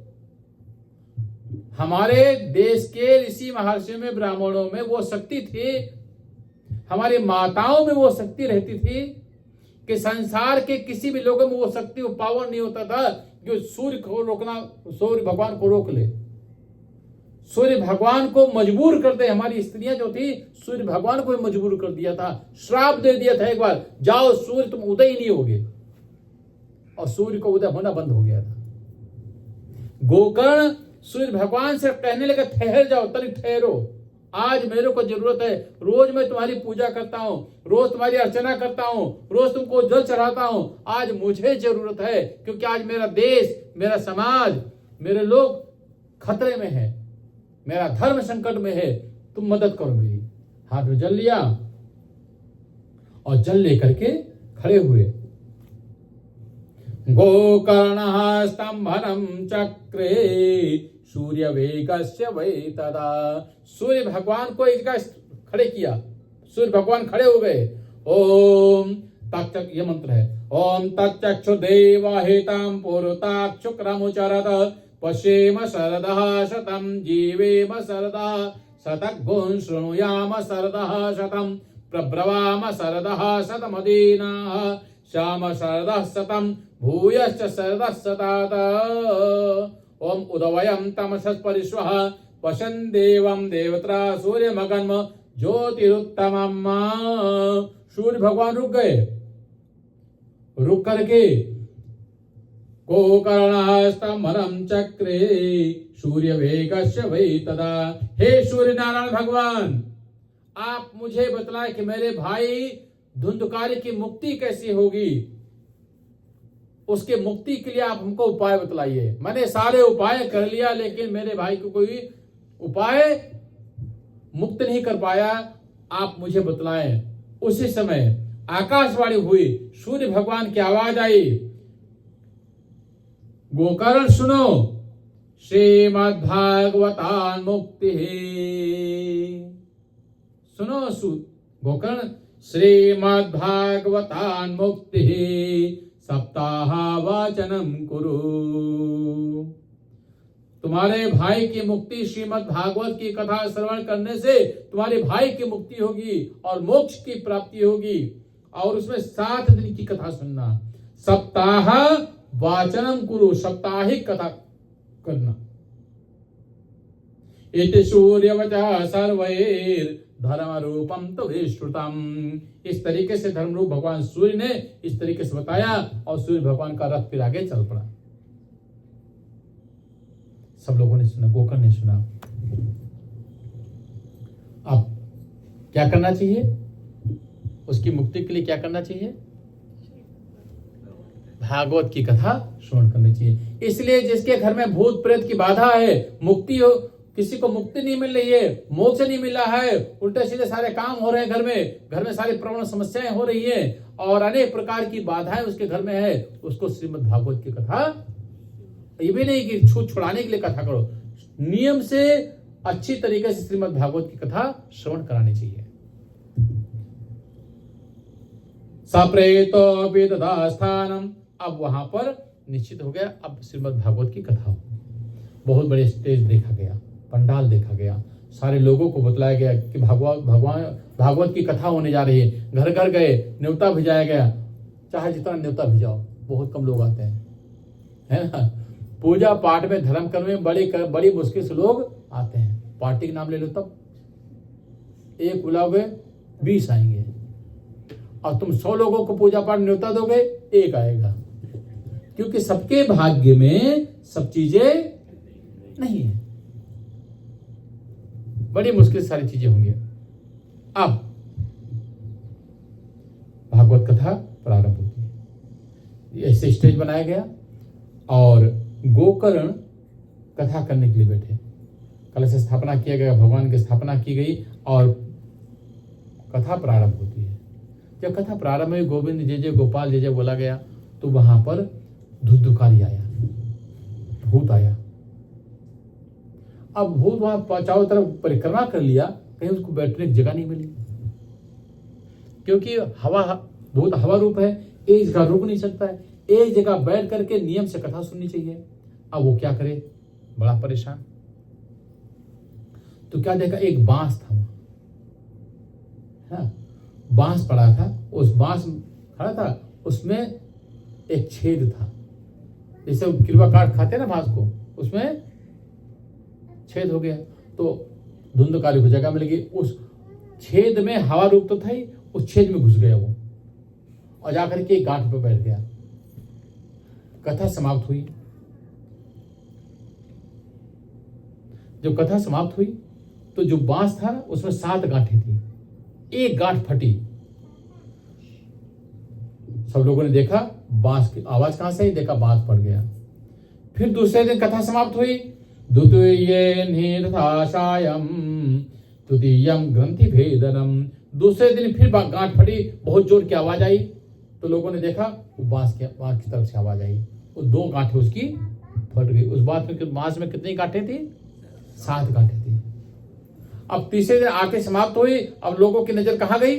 हमारे देश के ऋषि महर्षियों में, ब्राह्मणों में वो शक्ति थी, हमारी माताओं में वो शक्ति रहती थी कि संसार के किसी भी लोगों में वो शक्ति, वो पावर नहीं होता था जो सूर्य को रोकना, सूर्य भगवान को रोक ले, सूर्य भगवान को मजबूर कर दे। हमारी स्त्रियां जो थी सूर्य भगवान को मजबूर कर दिया था, श्राप दे दिया था एक बार, जाओ सूर्य तुम उदय ही नहीं होगे, और सूर्य को उदय होना बंद हो गया था। गोकर्ण सूर्य भगवान से कहने लगे, ठहर जाओ, तनिक ठहरो, आज मेरे को जरूरत है, रोज मैं तुम्हारी पूजा करता हूं, रोज तुम्हारी अर्चना करता हूं, रोज तुमको जल चढ़ाता हूं, आज मुझे जरूरत है, क्योंकि आज मेरा देश, मेरा समाज, मेरे लोग खतरे में है, मेरा धर्म संकट में है, तुम मदद करो मेरी। हाथ में जल लिया और जल लेकर के खड़े हुए। गोकर्ण स्तंभनम चक्रे सूर्य वेगस्य वै तदा। सूर्य भगवान को एक जगह खड़े किया, सूर्य भगवान खड़े हो गए। ओम तच्चक, ये मंत्र है, ओम तच्चक्षु देवहितं पुरुताक्षुक्रमुचरत पश्येम शरदः शतं जीवेम शरदः शतगुं शृणुयाम शरदः शतं प्रब्रवाम शरदः शतमदीनाः श्याम शरदः शतं भूयश्च शरदः शतात। ओम उदवयं तमसः परिश्वः पश्यन् देवं देवत्रा सूर्यमगन्म ज्योतिरुत्तमम्। सूर्य भगवान रुक गए, रुक करके गोकर्ण स्तंभनम चक्रे सूर्य वेगस्य वै तदा। हे सूर्य नारायण भगवान, आप मुझे बतलाए कि मेरे भाई धुंधकारी की मुक्ति कैसी होगी, उसके मुक्ति के लिए आप हमको उपाय बतलाइए। मैंने सारे उपाय कर लिया, लेकिन मेरे भाई को कोई उपाय मुक्त नहीं कर पाया, आप मुझे बतलाएं। उसी समय आकाशवाणी हुई, सूर्य भगवान की आवाज आई, गोकर्ण सुनो, श्रीमद्भागवतान मुक्ति। सुनो गोकर्ण, श्रीमद्भागवतान मुक्ति सप्ताह वाचनम कुरु। तुम्हारे भाई की मुक्ति, श्रीमद् भागवत की कथा श्रवण करने से तुम्हारे भाई की मुक्ति होगी और मोक्ष की प्राप्ति होगी, और उसमें 7 दिन की कथा सुनना। सप्ताह वाचनम कुरु, साप्ताहिक कथा करना। इति सूर्यवचः सर्वैर् धर्म रूपम तो विश्रुतम। इस तरीके से धर्म रूप भगवान सूर्य ने इस तरीके से बताया, और सूर्य भगवान का रथ फिर आगे चल पड़ा। सब लोगों ने सुना, गोकर्ण ने सुना। अब क्या करना चाहिए, उसकी मुक्ति के लिए क्या करना चाहिए, भागवत की कथा श्रवण करनी चाहिए। इसलिए जिसके घर में भूत प्रेत की बाधा है, मुक्ति हो, किसी को मुक्ति नहीं मिल रही है, मोक्ष नहीं मिला है, उल्टे सीधे सारे काम हो रहे हैं घर में सारी प्रॉब्लम समस्याएं हो रही है, और अनेक प्रकार की बाधाएं उसके घर में है, उसको श्रीमद् भागवत की कथा, ये भी नहीं कि छूट छुड़ाने के लिए कथा करो, नियम से अच्छी तरीके से श्रीमद् भागवत की कथा श्रवण करानी चाहिए। सप्रेतो विदधा स्थानम। अब वहां पर निश्चित हो गया, अब श्रीमद् भागवत की कथा हो। बहुत बड़े स्टेज देखा गया, पंडाल देखा गया, सारे लोगों को बतलाया गया कि भागवत की कथा होने जा रही है। घर घर गए, न्योता भिजाया गया, चाहे जितना न्योता भिजाओ, बहुत कम लोग आते हैं, है ना। पूजा पाठ में, धर्म कर्म में बड़ी मुश्किल से लोग आते हैं। पार्टी का नाम ले लो, तब एक बुलाओगे 20 आएंगे, और तुम 100 लोगों को पूजा पाठ न्योता दोगे, एक आएगा, क्योंकि सबके भाग्य में सब चीजें नहीं है। बड़ी मुश्किल सारी चीजें होंगी। अब भागवत कथा प्रारंभ होती है। ऐसे स्टेज बनाया गया और गोकर्ण कथा करने के लिए बैठे। कलश स्थापना किया गया, भगवान की स्थापना की गई और कथा प्रारंभ होती है। जब कथा प्रारंभ हुई, गोविंद जय जय गोपाल जय जय बोला गया, तो वहां पर धुंधुकारी आया, भूत आया। अब भूत वहां चारों तरफ परिक्रमा कर लिया, कहीं उसको बैठने की जगह नहीं मिली, क्योंकि भूत हवा रूप है, एक जगह रुक नहीं सकता है, एक जगह बैठ करके नियम से कथा सुननी चाहिए। अब वो क्या करे, बड़ा परेशान। तो क्या देखा, एक बांस था, हाँ, बांस पड़ा था, उस बांस खड़ा था, उसमें एक छेद था, जैसे किरवा काट खाते हैं ना बांस को, उसमें छेद हो गया। तो धुंधकारी को जगह मिल गई, उस छेद में हवा रूप तो था ही, उस छेद में घुस गया वो, और जाकर के गांठ पर बैठ गया। कथा समाप्त हुई। जब कथा समाप्त हुई तो जो बांस था उसमें 7 गांठें थी, एक गांठ फटी। सब लोगों ने देखा बांस की आवाज कहां से आई, देखा बांस फट गया। फिर दूसरे दिन कथा समाप्त हुई। द्वितीयेन हृताशायम तृतीयम ग्रंथि भेदनम। दूसरे दिन फिर गांठ फटी, बहुत जोर की आवाज आई, तो लोगों ने देखा वो बांस की तरफ से आवाज आई, वो 2 गांठें उसकी फट गई। उस बांस में कितनी गांठें थी, 7 गांठें थी। अब तीसरे दिन आरती समाप्त हुई, अब लोगों की नजर कहां गई,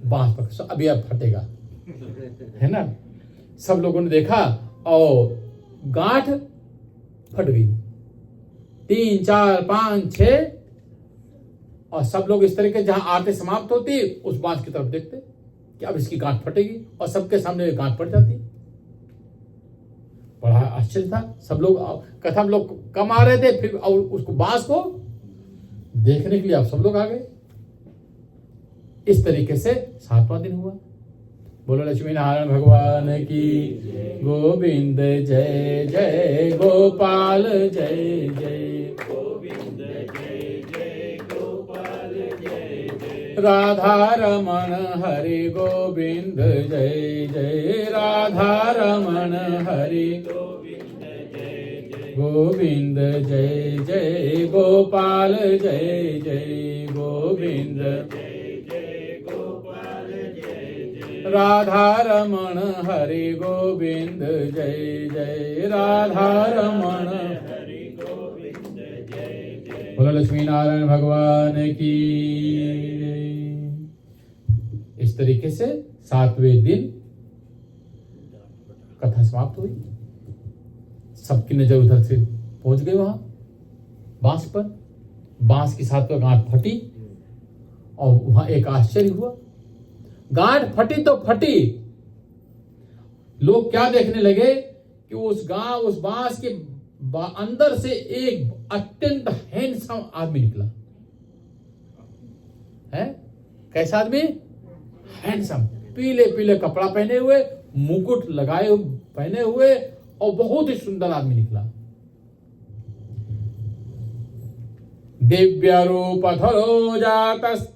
बांस पर, अभी अब फटेगा, है ना। सब लोगों ने देखा और गांठ फट गई, 3 4 5 6, और सब लोग इस तरीके जहां आरती समाप्त होती उस बांस की तरफ देखते कि अब इसकी गांठ फटेगी, और सबके सामने गांठ फट जाती। बड़ा आश्चर्य था। सब लोग कथा में लोग कम आ रहे थे, फिर और उसको बांस को देखने के लिए अब सब लोग आ गए। इस तरीके से 7वां दिन हुआ। बोलो लक्ष्मी नारायण भगवान की, गोविंद जय जय गोपाल जय जय, गोविंद जय जय गोपाल जय जय, राधा रमण हरि गोविंद जय जय, राधा रमण हरि गोविंद जय जय, गोविंद जय जय गोपाल जय जय, गोविंद राधा रमण हरि गोविंद जय जय, राधा रमण हरि गोविंद जय जय। बोलो लक्ष्मी नारायण भगवान की। इस तरीके से 7वें दिन कथा समाप्त हुई। सबकी नजर उधर से पहुंच गई वहां बांस पर। बांस की 7वां गांठ फटी और वहां एक आश्चर्य हुआ। गांठ फटी तो फटी, लोग क्या देखने लगे कि उस बांस के अंदर से एक अत्यंत हैंडसम आदमी निकला है। कैसा आदमी, हैंडसम, पीले पीले कपड़ा पहने हुए, मुकुट लगाए पहने हुए, और बहुत ही सुंदर आदमी निकला। दिव्य रूप धरो जातस,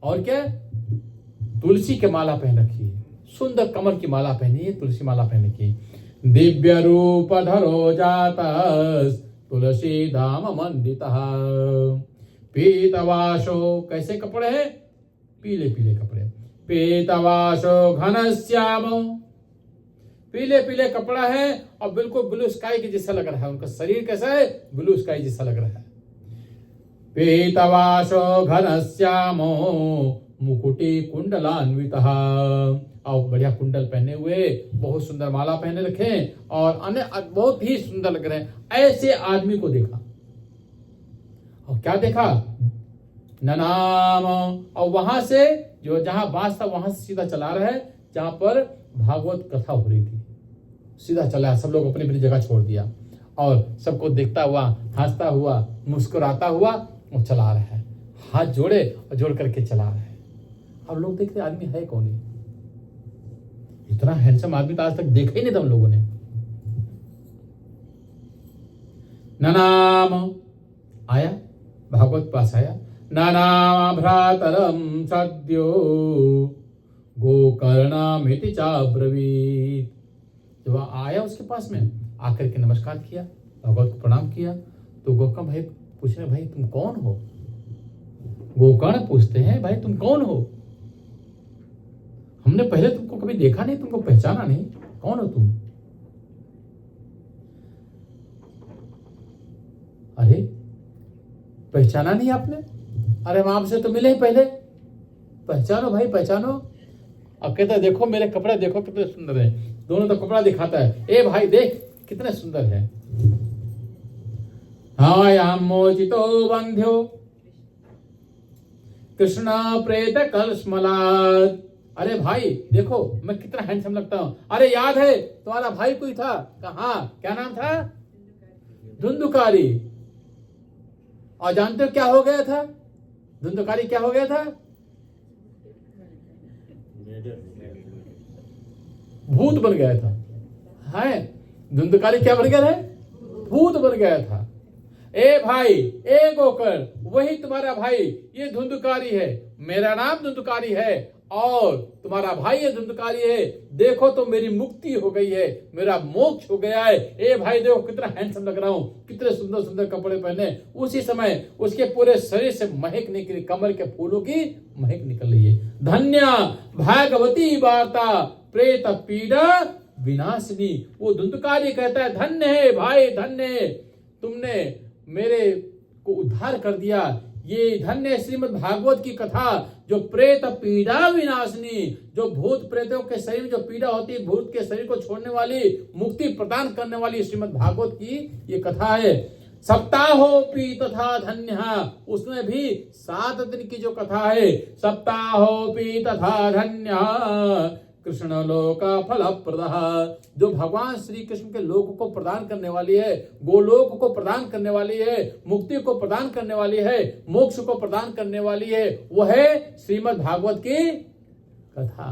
और क्या, तुलसी की माला पहन रखी है, सुंदर कमल की माला पहनी है, तुलसी माला पहन रखी है। दिव्य रूप धरो जातस तुलसी धाम मंडितः, पीतवासो, कैसे कपड़े हैं, पीले पीले कपड़े, पीतवासो घनश्यामो, पीले पीले कपड़ा है और बिल्कुल ब्लू स्काई के जैसा लग रहा है। उनका शरीर कैसा है, ब्लू स्काई जैसा लग रहा है। पीतवासो घनश्यामो मुकुटे कुंडलान्वितः, और बढ़िया कुंडल पहने हुए, बहुत सुंदर माला पहने रखे और अन्य बहुत ही सुंदर लग रहे हैं, ऐसे आदमी को देखा। और क्या देखा? ननाम, और वहां से जो जहां बास था वहां से सीधा चला रहा है जहां पर भागवत कथा हो रही थी, सीधा चला। सब लोग अपनी अपनी जगह छोड़ दिया और सबको देखता हुआ, हंसता हुआ, मुस्कुराता हुआ वो चला रहा है, हाथ जोड़े और जोड़ करके चला रहा है। अब लोग देखते आदमी है कौन है? इतना हैंडसम आदमी तो आज तक देखा ही नहीं था हम लोगों ने। ननाम आया, भागवत पास आया। ननाम भ्रातरम सद्यो गोकर्णमिति चाब्रवीत। जब आया उसके पास में, आकर के नमस्कार किया, भगवत को प्रणाम किया, तो गोकर्ण भाई पूछ रहे, भाई तुम कौन हो? गोकर्ण पूछते हैं, भाई तुम कौन हो? हमने पहले तुमको कभी देखा नहीं, तुमको पहचाना नहीं, कौन हो तुम? अरे पहचाना नहीं आपने? अरे हम आपसे तो मिले ही पहले, पहचानो भाई पहचानो। अब कहता है देखो मेरे कपड़े देखो कितने सुंदर है, दोनों तो कपड़ा दिखाता है, ए भाई देख कितने सुंदर है। हाँ मोचितो बंध्यो कृष्णा प्रेत कलस्मलाद। अरे भाई देखो मैं कितना हैंडसम लगता हूं। अरे याद है तुम्हारा भाई कोई था, कहा क्या नाम था? धुंधुकारी। और जानते हो क्या हो गया था? धुंधुकारी क्या हो गया था? भूत बन गया था। है धुंधुकारी क्या बन गया था? भूत बन गया था। ए भाई, ए गोकर्ण, वही तुम्हारा भाई, ये धुंधुकारी है, मेरा नाम धुंधुकारी है और तुम्हारा भाई ये धुंधुकारी है। देखो तो मेरी मुक्ति हो गई है, मेरा मोक्ष हो गया है। ए भाई देखो कितना हैंडसम लग रहा हूं, कितने सुंदर सुंदर कपड़े पहने। उसी समय उसके पूरे शरीर से महक निकली, कमल के फूलों की महक निकल रही है। धन्य भागवती वार्ता प्रेत पीड़ा विनाशिनी। वो धुंधुकारी कहता है धन्य है भाई, धन्य है, तुमने मेरे को उद्धार कर दिया। ये धन्य श्रीमद् भागवत की कथा जो प्रेत पीड़ा विनाशिनी, जो भूत प्रेतों के शरीर में जो पीड़ा होती है, भूत के शरीर को छोड़ने वाली, मुक्ति प्रदान करने वाली श्रीमद् भागवत की ये कथा है। सप्ताहोपि तथा धन्य, उसमें भी 7 दिन की जो कथा है, सप्ताहोपि तथा धन्य कृष्ण लोक फल प्रद, जो भगवान श्री कृष्ण के लोक को प्रदान करने वाली है, गोलोक को प्रदान करने वाली है, मुक्ति को प्रदान करने वाली है, मोक्ष को प्रदान करने वाली है, वह है श्रीमद् भागवत की कथा।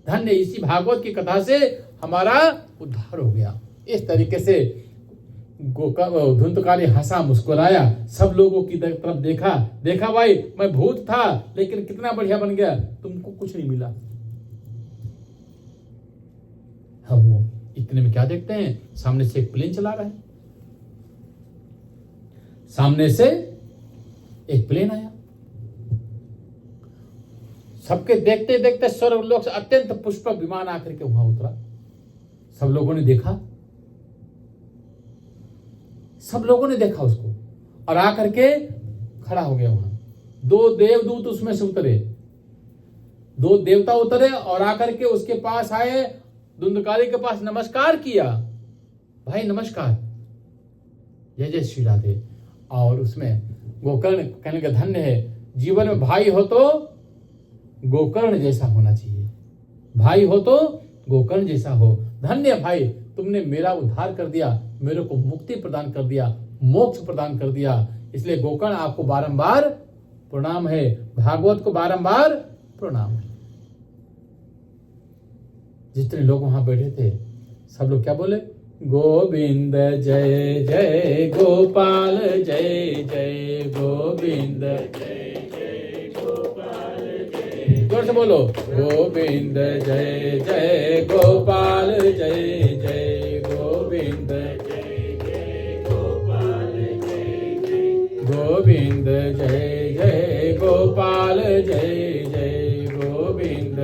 धन्य इसी भागवत की कथा से हमारा उद्धार हो गया। इस तरीके से धुंधुकारी हंसा, मुस्कुराया, सब लोगों की तरफ देखा, देखा भाई मैं भूत था लेकिन कितना बढ़िया बन गया, तुमको कुछ नहीं मिला। हाँ वो इतने में क्या देखते हैं, सामने से एक प्लेन चला रहा है, सामने से एक प्लेन आया। सबके देखते देखते स्वर्गलोक से अत्यंत पुष्प विमान आकर के वहां उतरा। सब लोगों ने देखा, सब लोगों ने देखा उसको और आकर के खड़ा हो गया वहां। 2 देवदूत उसमें से उतरे, 2 देवता उतरे और आकर के उसके पास आए, धुंधुकारी के पास नमस्कार किया, भाई नमस्कार, जय जय श्री राधे। और उसमें गोकर्ण कहने का धन्य है, जीवन में भाई हो तो गोकर्ण जैसा होना चाहिए, भाई हो तो गोकर्ण जैसा हो। धन्य भाई, तुमने मेरा उद्धार कर दिया, मेरे को मुक्ति प्रदान कर दिया, मोक्ष प्रदान कर दिया, इसलिए गोकर्ण आपको बारंबार प्रणाम है, भागवत को बारंबार प्रणाम है। जितने लोग वहां बैठे थे सब लोग क्या बोले? गोविंद जय जय गोपाल जय जय गोविंद जय जय गोपाल जय। जोर से बोलो, गोविंद जय जय गोपाल जय जय गोविंद जय जय गोपाल जय जय गोविंद जय जय गोपाल जय जय गोविंद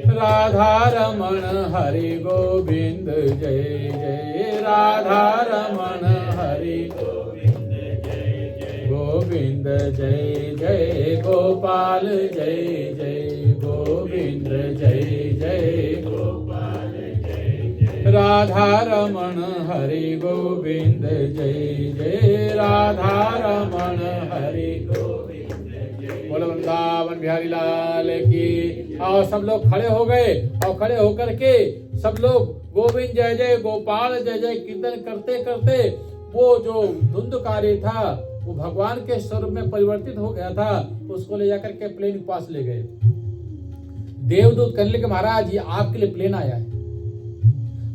राधा रमण हरि गोविंद जय जय, राधा रमण हरि गोविंद जय जय गोविंद गोविंद जय जय गोपाल जय जय गोविंद जय जय गोपाल जय जय राधा रमण हरि गोविंद जय जय राधा रमण हरि गोविंद जय। बोलो वृंदावन बिहारी लाल की। और सब लोग खड़े हो गए और खड़े होकर के सब लोग गोविंद जय जय गोपाल जय जय कीर्तन करते करते वो जो धुंधकारी था वो भगवान के स्वरूप में परिवर्तित हो गया था, उसको ले जाकर के प्लेन के पास ले गए। देवदूत कहने लगे महाराज ये आपके लिए प्लेन आया है,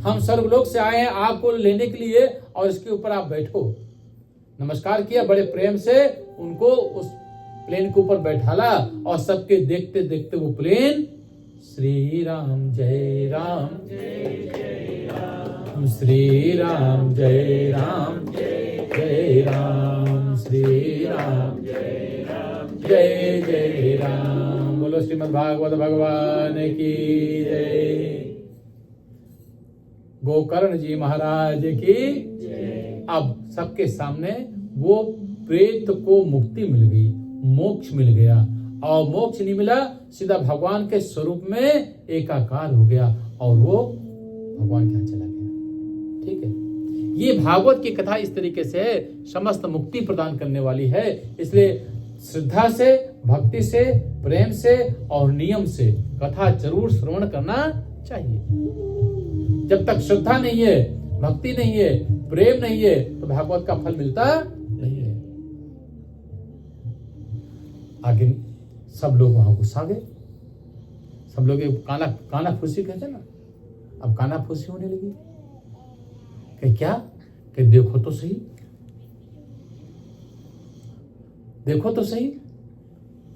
हम स्वर्गलोक से आए हैं आपको लेने के लिए और इसके ऊपर आप बैठो। नमस्कार किया, बड़े प्रेम से उनको उस प्लेन के ऊपर बैठाला और सबके देखते देखते वो प्लेन श्री राम जय राम जय जय राम श्री राम जय राम जय जय राम श्री राम जय राम जय जय राम। बोलो श्रीमद् भागवत भगवान की जय। गोकर्ण जी महाराज की जय। अब सबके सामने वो प्रेत को मुक्ति मिल गई, मोक्ष मिल गया और मोक्ष नहीं मिला, सीधा भगवान के स्वरूप में एकाकार हो गया और वो भगवान के यहाँ चला गया। ठीक है, ये भागवत की कथा इस तरीके से है, समस्त मुक्ति प्रदान करने वाली है। इसलिए श्रद्धा से, भक्ति से, प्रेम से और नियम से कथा जरूर श्रवण करना चाहिए। जब तक श्रद्धा नहीं है, भक्ति नहीं है, प्रेम नहीं है तो भागवत का फल मिलता नहीं है। आगे सब लोग वहां गुस्सा गए, सब लोग काना फूसी कहते ना, अब काना फूसी होने लगी कि क्या कि देखो तो सही, देखो तो सही,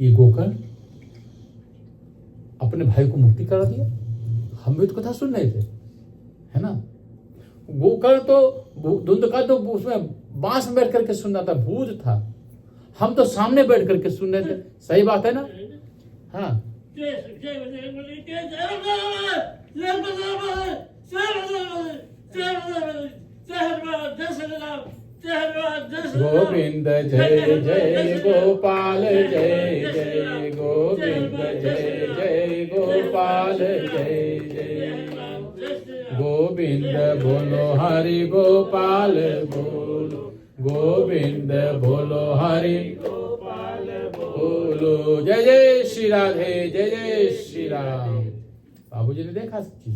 ये गोकर्ण अपने भाई को मुक्ति करा दिया। हम भी तो कथा सुन रहे थे, है ना। गोकर्ण तो धुंधका तो उसमें बांस में बैठ करके सुन रहा था, भूत था, हम तो सामने बैठ करके सुन रहे थे। सही बात है ना। हाँ, गोविंद जय जय गोपाल जय जय गोविंद जय जय गोपाल जय जय गोविंद बोलो हरि गोपाल बोलो गोविंद बोलो हरि गोपाल बोलो। जय जय श्री राधे जय जय श्री राम। बाबूजी ने देखा सब चीज।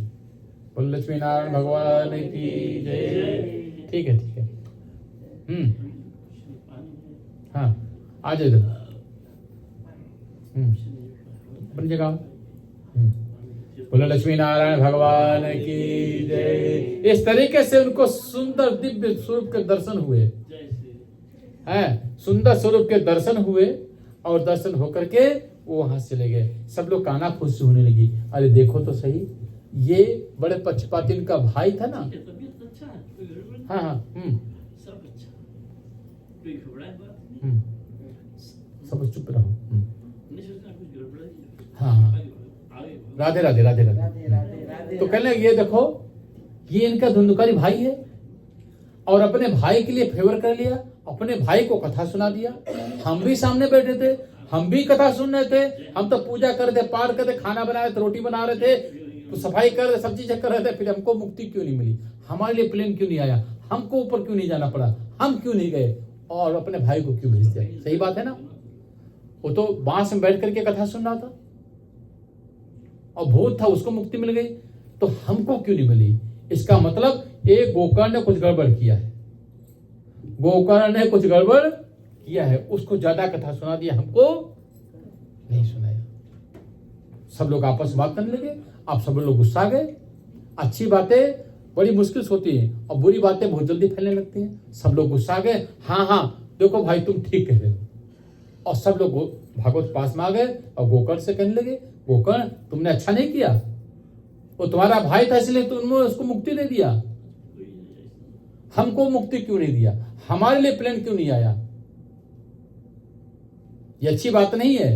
बोल लक्ष्मी नारायण भगवान की जय। ठीक है ठीक है। हाँ आ जाओ इधर। अपनी जगह। बोलो लक्ष्मी नारायण भगवान की जय। इस तरीके से उनको सुंदर दिव्य स्वरूप के दर्शन हुए हैं, सुंदर स्वरूप के दर्शन हुए और दर्शन होकर के वो वहां से चले गए। सब लोग काना खुश होने लगी, अरे देखो तो सही, ये बड़े पक्षपाती इनका भाई था ना। हाँ हाँ सब चुप रहो। हाँ हाँ राधे राधे राधे राधे। तो कहने ये देखो, ये इनका धुंधकारी भाई है और अपने भाई के लिए फेवर कर लिया, अपने भाई को कथा सुना दिया। हम भी सामने बैठे थे, हम भी कथा सुन रहे थे, हम तो पूजा कर रहे थे, पार कर रहे, खाना बना रहे थे, रोटी बना रहे थे, तो सफाई कर रहे, सब चीजें कर रहे थे। फिर हमको मुक्ति क्यों नहीं मिली, हमारे लिए प्लेन क्यों नहीं आया, हमको ऊपर क्यों नहीं जाना पड़ा, हम क्यों नहीं गए और अपने भाई को क्यों भेज दिया। सही बात है ना। वो तो बांस में बैठ करके कथा सुन रहा था और भूत था, उसको मुक्ति मिल गई, तो हमको क्यों नहीं मिली। इसका मतलब एक गोकर्ण ने कुछ गड़बड़ किया है, गोकर्ण ने कुछ गड़बड़ किया है, उसको ज्यादा कथा सुना दिया, हमको नहीं सुनाया। सब लोग आपस में बात करने लगे, आप सब लोग गुस्सा गए। अच्छी बातें बड़ी मुश्किल से होती हैं और बुरी बातें बहुत जल्दी फैलने लगती हैं। सब लोग गुस्सा गए, हाँ हाँ देखो भाई तुम ठीक कह रहे हो। और सब लोग भागवत पास में आ गए और गोकर्ण से कहने लगे, गोकर्ण तुमने अच्छा नहीं किया, वो तुम्हारा भाई था इसलिए तुमने उसको मुक्ति दे दिया, हमको मुक्ति क्यों नहीं दिया, हमारे लिए प्लेन क्यों नहीं आया, ये अच्छी बात नहीं है।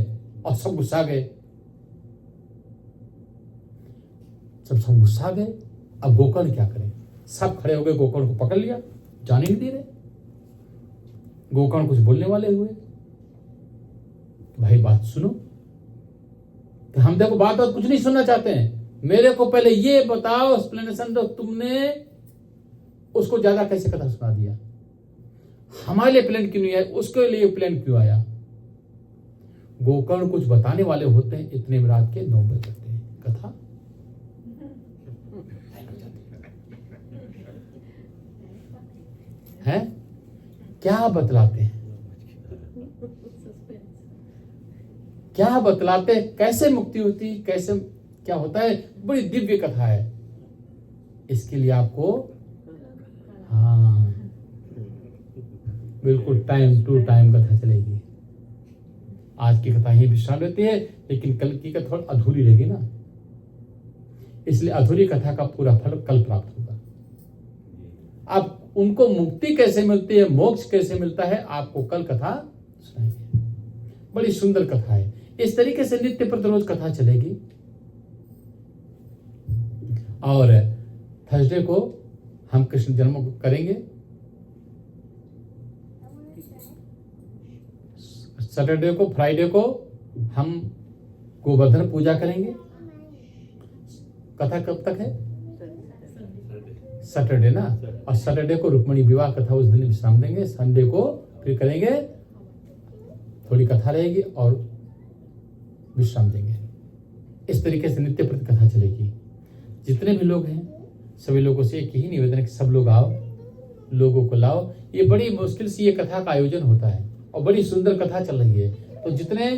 और सब गुस्सा गए, सब गुस्सा गए। अब गोकर्ण क्या करे, सब खड़े हो गए, गोकर्ण को पकड़ लिया, जाने नहीं दे रहे। गोकर्ण कुछ बोलने वाले हुए, भाई बात सुनो। तो हम देखो बात और कुछ नहीं सुनना चाहते हैं, मेरे को पहले ये बताओ एक्सप्लेनेशन दो, तुमने उसको ज्यादा कैसे कथा सुना दिया, हमारे लिए प्लान क्यों नहीं आया, उसके लिए प्लान क्यों आया। गोकर्ण कुछ बताने वाले होते हैं, इतने में रात के 9 बज जाते हैं, कथा है क्या बतलाते हैं, क्या बतलाते, कैसे मुक्ति होती, कैसे क्या होता है, बड़ी दिव्य कथा है। इसके लिए आपको हाँ बिल्कुल टाइम टू टाइम कथा चलेगी। आज की कथा ही विश्राम लेती है, लेकिन कल की कथा थोड़ी अधूरी रहेगी ना, इसलिए अधूरी कथा का पूरा फल कल प्राप्त होगा। अब उनको मुक्ति कैसे मिलती है, मोक्ष कैसे मिलता है, आपको कल कथा सुनाएंगे। बड़ी सुंदर कथा है। इस तरीके से नित्य प्रतिरोज कथा चलेगी। और थर्सडे को हम कृष्ण जन्म को करेंगे, सैटरडे को फ्राइडे को हम गोवर्धन पूजा करेंगे। कथा कब तक है, सैटरडे ना, और सैटरडे को रुक्मणी विवाह कथा, उस दिन विश्राम देंगे। संडे को फिर करेंगे, थोड़ी कथा रहेगी और विश्राम देंगे। इस तरीके से नित्य प्रति कथा चलेगी। जितने भी लोग हैं सभी लोगों से एक ही निवेदन है कि सब लोग आओ, लोगों को लाओ। ये बड़ी मुश्किल से ये कथा का आयोजन होता है और बड़ी सुंदर कथा चल रही है। तो जितने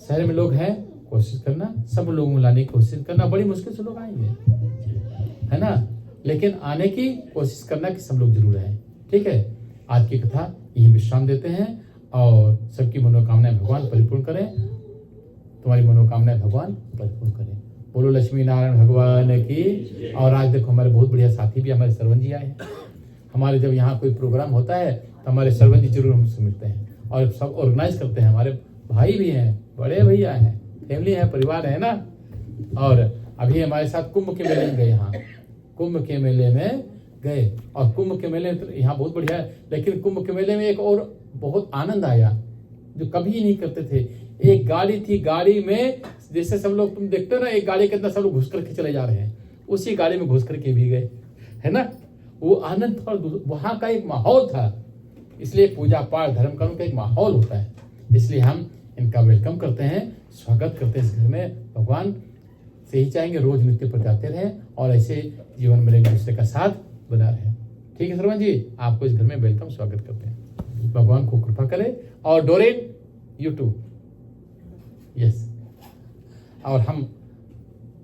शहर में लोग हैं कोशिश करना, सब लोगों को लाने की कोशिश करना। बड़ी मुश्किल से लोग आएंगे, है ना, लेकिन आने की कोशिश करना कि सब लोग जरूर आए। ठीक है, आज की कथा यही विश्राम देते हैं और सबकी मनोकामनाएं भगवान परिपूर्ण करें। तुम्हारी मनोकामनाएं भगवान परिपूर्ण करें। बोलो लक्ष्मी नारायण भगवान की। और आज देखो हमारे बहुत बढ़िया साथी भी हमारे सरवन जी आए हैं। हमारे जब यहाँ कोई प्रोग्राम होता है तो हमारे सरवन जी जरूर हमसे मिलते हैं और सब ऑर्गेनाइज करते हैं। हमारे भाई भी हैं, बड़े भैया हैं, फैमिली है, परिवार है ना। और अभी हमारे साथ कुंभ के मेले में गए, यहाँ कुंभ के मेले में गए और कुंभ के मेले में यहाँ बहुत बढ़िया है। लेकिन कुंभ के मेले में एक और बहुत आनंद आया जो कभी नहीं करते थे। एक गाड़ी थी, गाड़ी में जैसे सब लोग तुम देखते हो ना, एक गाड़ी के अंदर सब लोग घुस करके चले जा रहे हैं, उसी गाड़ी में घुस करके भी गए, है ना। वो आनंद और वहां का एक माहौल था। इसलिए पूजा पाठ धर्म कर्म का एक माहौल होता है, इसलिए हम इनका वेलकम करते हैं, स्वागत करते हैं इस घर में। भगवान से ही चाहेंगे रोज नित्य पर जाते रहे और ऐसे जीवन में एक दूसरे का साथ बना रहे। ठीक है सरवन जी, आपको इस घर में वेलकम स्वागत करते हैं। भगवान को कृपा करे और डोरेट यूट्यूब यस। और हम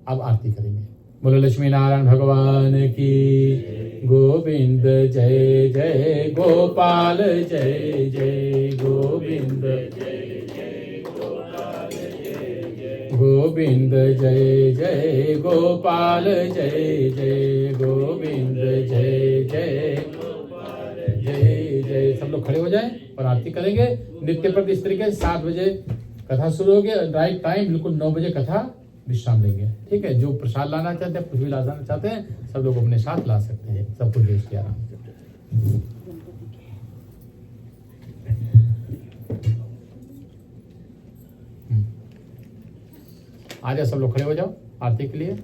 अब आरती करेंगे। बोलो लक्ष्मी नारायण भगवान की। गोविंद जय जय गोपाल जय जय गोविंद जय जय गोपाल जय जय गोविंद जय जय गोपाल जय जय गोविंद जय जय गोपाल जय जय। सब लोग खड़े हो जाएं और आरती करेंगे। नित्य प्रति इस तरीके से 7 बजे कथा शुरू होगी। राइट टाइम बिल्कुल 9 बजे कथा विश्राम लेंगे। ठीक है, जो प्रसाद लाना चाहते हैं, कुछ भी लाना चाहते हैं, सब लोग अपने साथ ला सकते हैं। सब कुछ देश के आराम से। आ जाओ, सब लोग खड़े हो जाओ आरती के लिए।